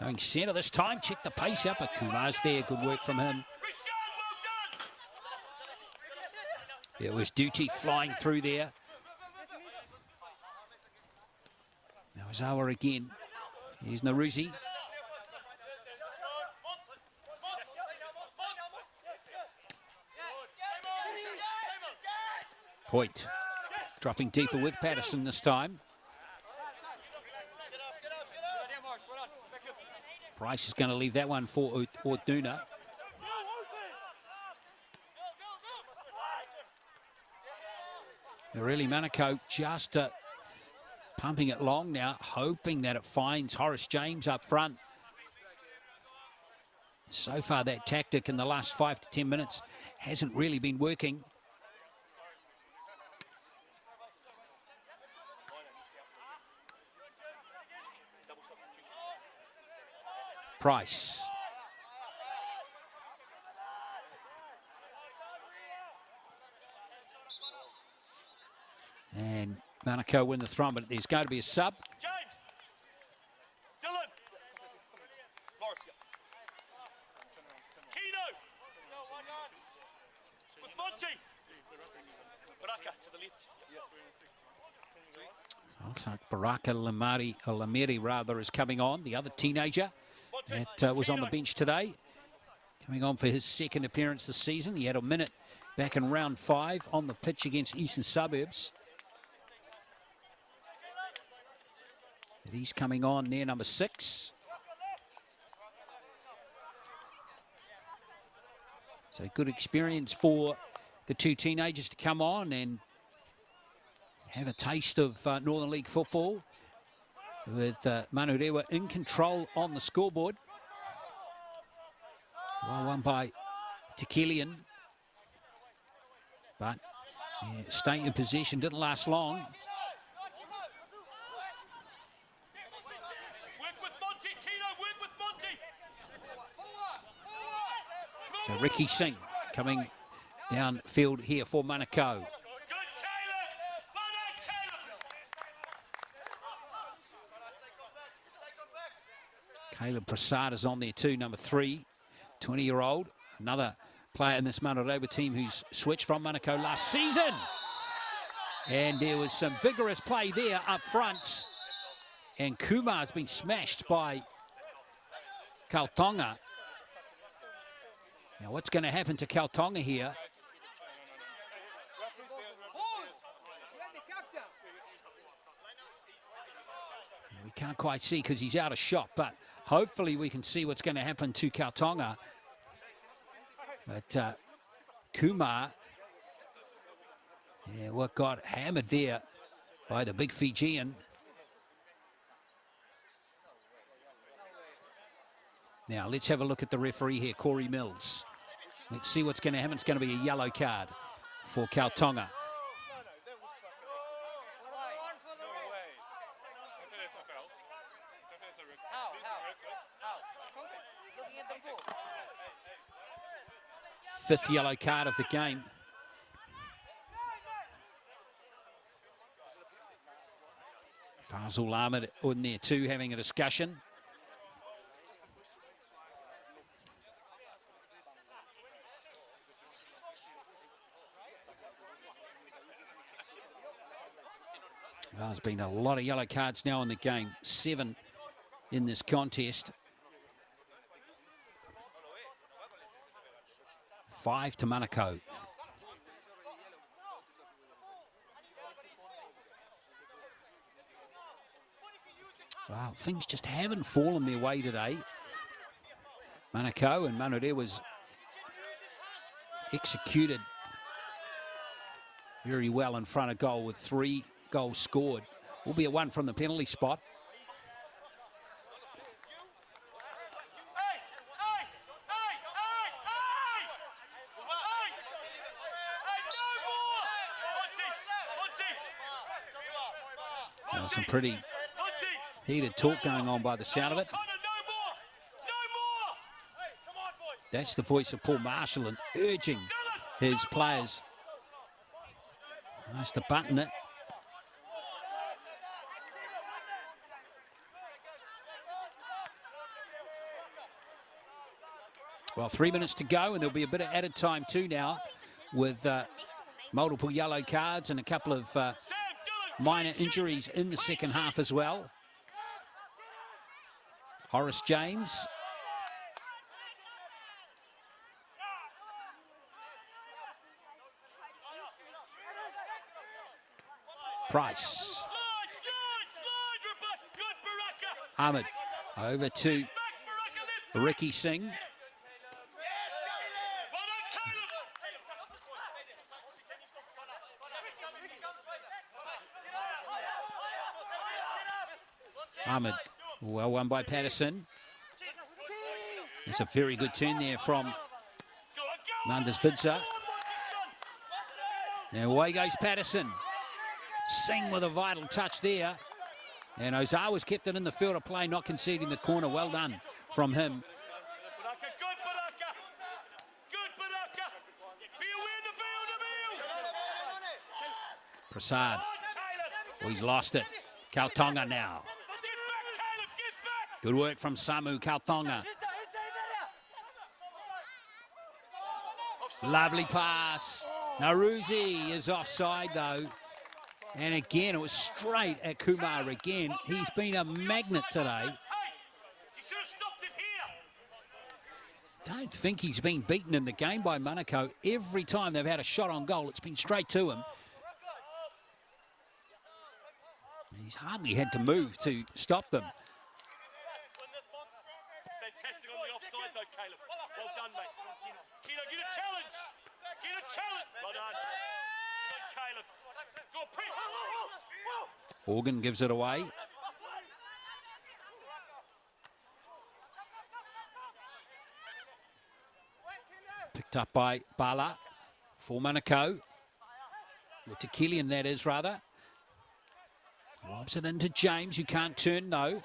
Going centre this time, check the pace up, but Kumar's there, good work from him. There was Duty flying through there. Now Ozawa again. Here's Naruzi. Point dropping deeper with Patterson this time. Price is going to leave that one for Orduna. Really, Manukau just pumping it long now, hoping that it finds Horace James up front. So far, that tactic in the last 5 to 10 minutes hasn't really been working. Price. And Manukau win the throw, but there's going to be a sub.
James! Dylan! Kino! With Monty! Baraka to the left.
Looks like Baraka Lameri rather is coming on, the other teenager that was on the bench today. Coming on for his second appearance this season. He had a minute back in round 5 on the pitch against Eastern Suburbs. But he's coming on near number 6. So good experience for the two teenagers to come on and have a taste of Northern League football with Manurewa in control on the scoreboard. Well won by Tekelian. But yeah, staying in possession didn't last long. So Ricky Singh coming downfield here for Manukau. Caleb Prasad is on there too, number 3, 20-year-old. Another player in this Manurewa team who's switched from Manukau last season. And there was some vigorous play there up front. And Kumar's been smashed by Kautonga. Now what's going to happen to Kautonga here? We can't quite see because he's out of shot, but hopefully we can see what's going to happen to Kautonga. But Kumar, yeah, what got hammered there by the big Fijian. Now let's have a look at the referee here, Corey Mills. Let's see what's going to happen. It's going to be a yellow card for Kautonga. Fifth yellow card of the game. Fazul Ahmed in there too, having a discussion. Well, there's been a lot of yellow cards now in the game. 7 in this contest. 5 to Manukau. Wow, things just haven't fallen their way today. Manukau and Manurewa was executed very well in front of goal with 3 goals scored. Will be a 1 from the penalty spot. Some pretty heated talk going on by the sound of it. That's the voice of Paul Marshall and urging his players. Nice to button it. Well, 3 minutes to go, and there'll be a bit of added time too now with multiple yellow cards and a couple of minor injuries in the second half as well. Horace James. Price. Ahmed over to Ricky Singh. Ahmed, well won by Patterson. It's a very good turn there from Manders Vidza. Now away goes Patterson. Singh with a vital touch there. And Ozawa's kept it in the field of play, not conceding the corner. Well done from him. Prasad. Oh, he's lost it. Kautonga now. Good work from Samu Kautonga. Lovely pass. Naruzi is offside though. And again, it was straight at Kumar again. He's been a magnet today. Don't think he's been beaten in the game by Manukau. Every time they've had a shot on goal, it's been straight to him. He's hardly had to move to stop them.
Fantastic on the offside though, Caleb. Well done, mate. Kino, get a challenge. Get a challenge. Well done. Good, Caleb. Go, press.
Organ gives it away. Picked up by Bala for Manukau. Or to Killian, that is, rather. Lobs it into James, who can't turn, no.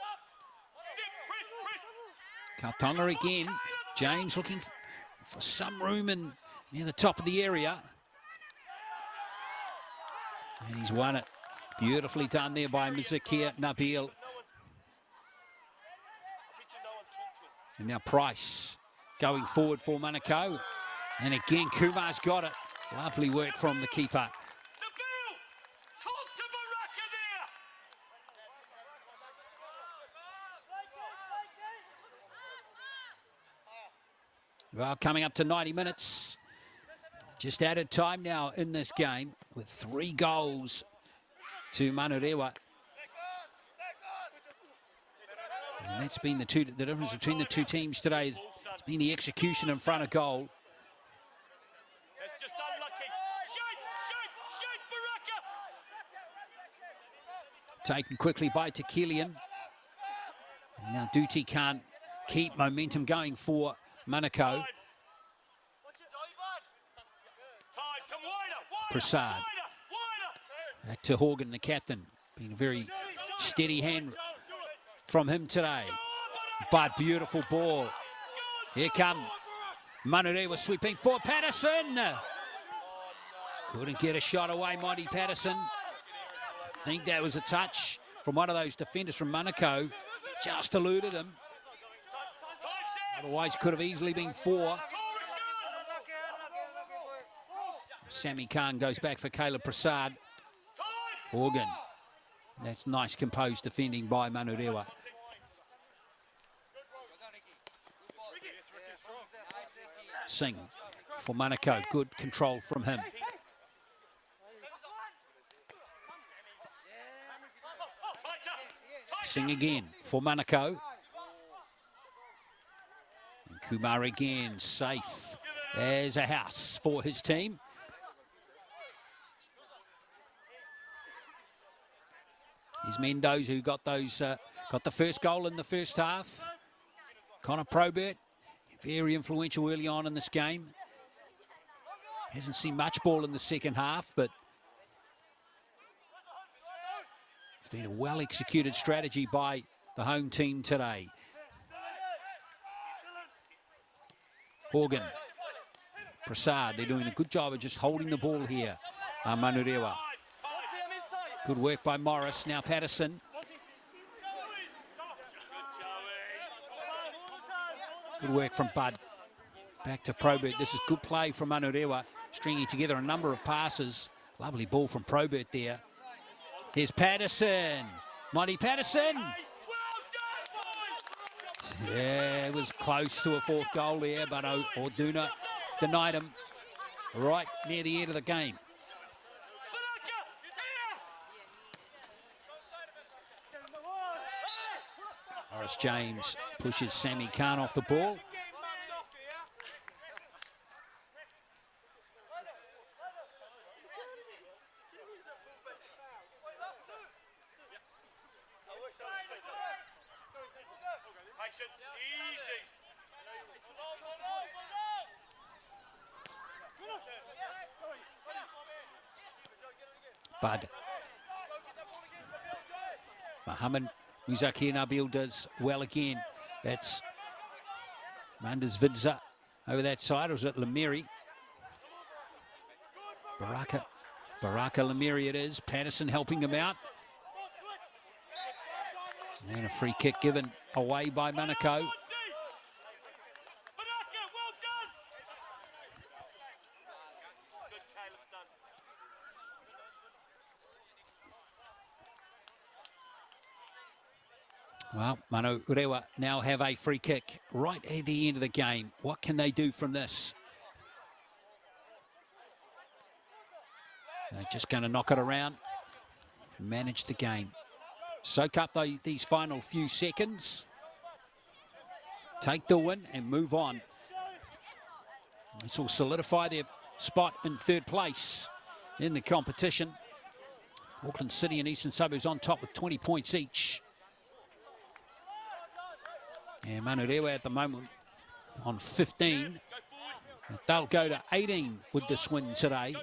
Kautonga again. James looking for some room in near the top of the area. And he's won it. Beautifully done there by Mizakir Nabil. And now Price going forward for Manukau. And again, Kumar's got it. Lovely work from the keeper. Well, coming up to 90 minutes. Just added time now in this game with 3 goals to Manurewa. And that's been the difference between the two teams today. It's been the execution in front of goal. Taken quickly by Tekilian. And now Duty can't keep momentum going for Manukau. Prasad. Back to Horgan, the captain. Been a very steady hand from him today. But beautiful ball. Here come Manurewa sweeping for Patterson. Couldn't get a shot away, Monty Patterson. I think that was a touch from one of those defenders from Manukau. Just eluded him. Otherwise, could have easily been 4. Sammy Khan goes back for Caleb Prasad. Organ. That's nice composed defending by Manurewa. Singh for Manukau. Good control from him. Singh again for Manukau. And Kumar again, safe as a house for his team. Here's Mendoza, who got the first goal in the first half. Connor Probert, very influential early on in this game. Hasn't seen much ball in the second half, but it's been a well-executed strategy by the home team today. Horgan, Prasad, they're doing a good job of just holding the ball here. Manurewa. Good work by Morris. Now Patterson. Good work from Bud. Back to Probert. This is good play from Manurewa, stringing together a number of passes. Lovely ball from Probert there. Here's Patterson. Monty Patterson. Yeah, it was close to a 4th goal there, but Orduna denied him right near the end of the game. Morris James pushes Sammy Khan off the ball.
Patience, easy.
Bud. Mohammed Muzaki Nabil does well again. That's Manders Vidza over that side, or is it Lemiri? Baraka Lemiri it is. Patterson helping him out. And a free kick given away by Manukau. Well, Manurewa now have a free kick right at the end of the game. What can they do from this? They're just going to knock it around, manage the game. Soak up these final few seconds, take the win and move on. This will solidify their spot in third place in the competition. Auckland City and Eastern Suburbs on top with 20 points each. And Manurewa at the moment on 15. They'll go to 18 with this win today.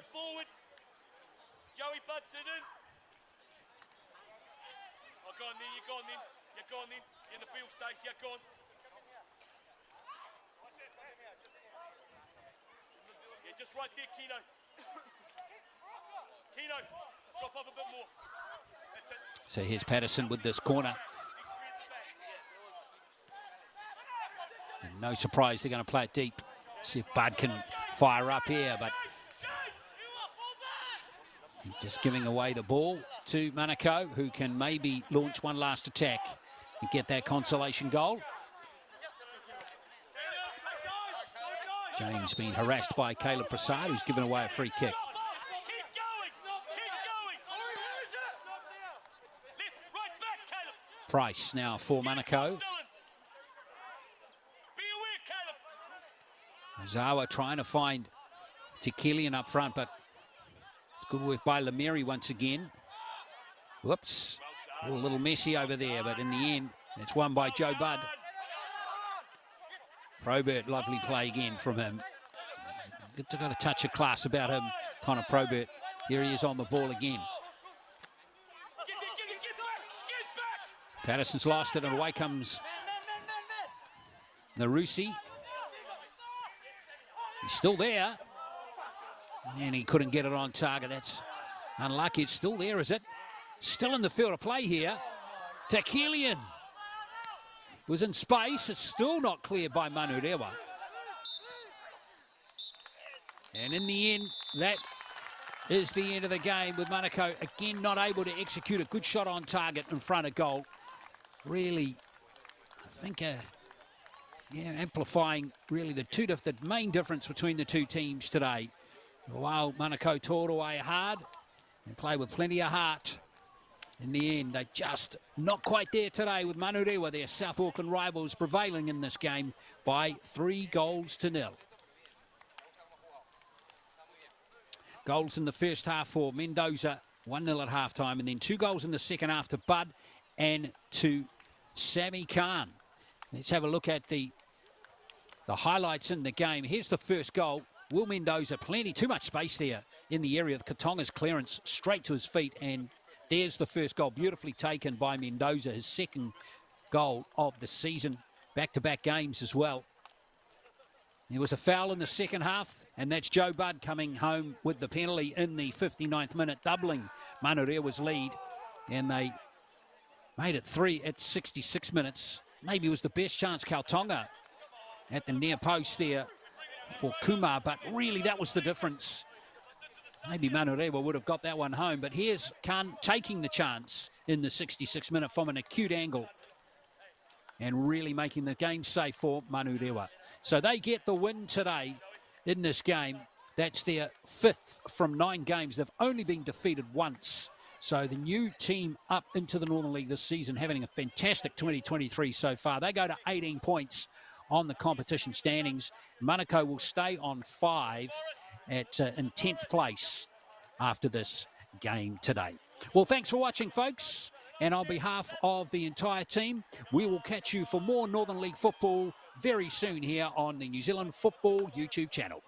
Yeah, just right there, Kino. Kino, drop off a bit more. That's it.
So here's Patterson with this corner. And no surprise they're going to play it deep. See if Bud can fire up here, but he's just giving away the ball to Manukau, who can maybe launch one last attack and get that consolation goal. James being harassed by Caleb Prasad, who's given away a free kick. Price now for Manukau. Ozawa trying to find Tekelian up front, but it's good work by Lemiri once again. Whoops, a little messy over there, but in the end, it's won by Joe Budd. Probert, lovely play again from him. Got a touch of class about him, Connor Probert. Here he is on the ball again. Patterson's lost it, and away comes Narusi. He's still there, and he couldn't get it on target. That's unlucky. It's still there, is it? Still in the field of play here. Tekelian was in space. It's still not cleared by Manurewa. And in the end, that is the end of the game, with Manukau again not able to execute a good shot on target in front of goal. Really, I think, amplifying really the main difference between the two teams today. While Manukau tore away hard and played with plenty of heart, in the end, they just not quite there today, with Manurewa, their South Auckland rivals, prevailing in this game by 3-0. Goals in the first half for Mendoza, 1-0 at halftime, and then 2 goals in the second half to Bud and to Sammy Khan. Let's have a look at the highlights in the game. Here's the first goal. Will Mendoza, too much space there in the area of Katonga's clearance, straight to his feet, and there's the first goal, beautifully taken by Mendoza, his second goal of the season. Back-to-back games as well. There was a foul in the second half, and that's Joe Budd coming home with the penalty in the 59th minute, doubling Manurewa's lead. And they made it 3 at 66 minutes. Maybe it was the best chance, Kautonga at the near post there for Kumar, but really that was the difference. Maybe Manurewa would have got that one home, but here's Khan taking the chance in the 66th minute from an acute angle and really making the game safe for Manurewa. So they get the win today in this game. That's their 5th from 9 games. They've only been defeated once So the new team up into the Northern League this season, having a fantastic 2023 so far. They go to 18 points on the competition standings. Manukau will stay on 5 in 10th place after this game today. Well, thanks for watching, folks. And on behalf of the entire team, we will catch you for more Northern League football very soon here on the New Zealand Football YouTube channel.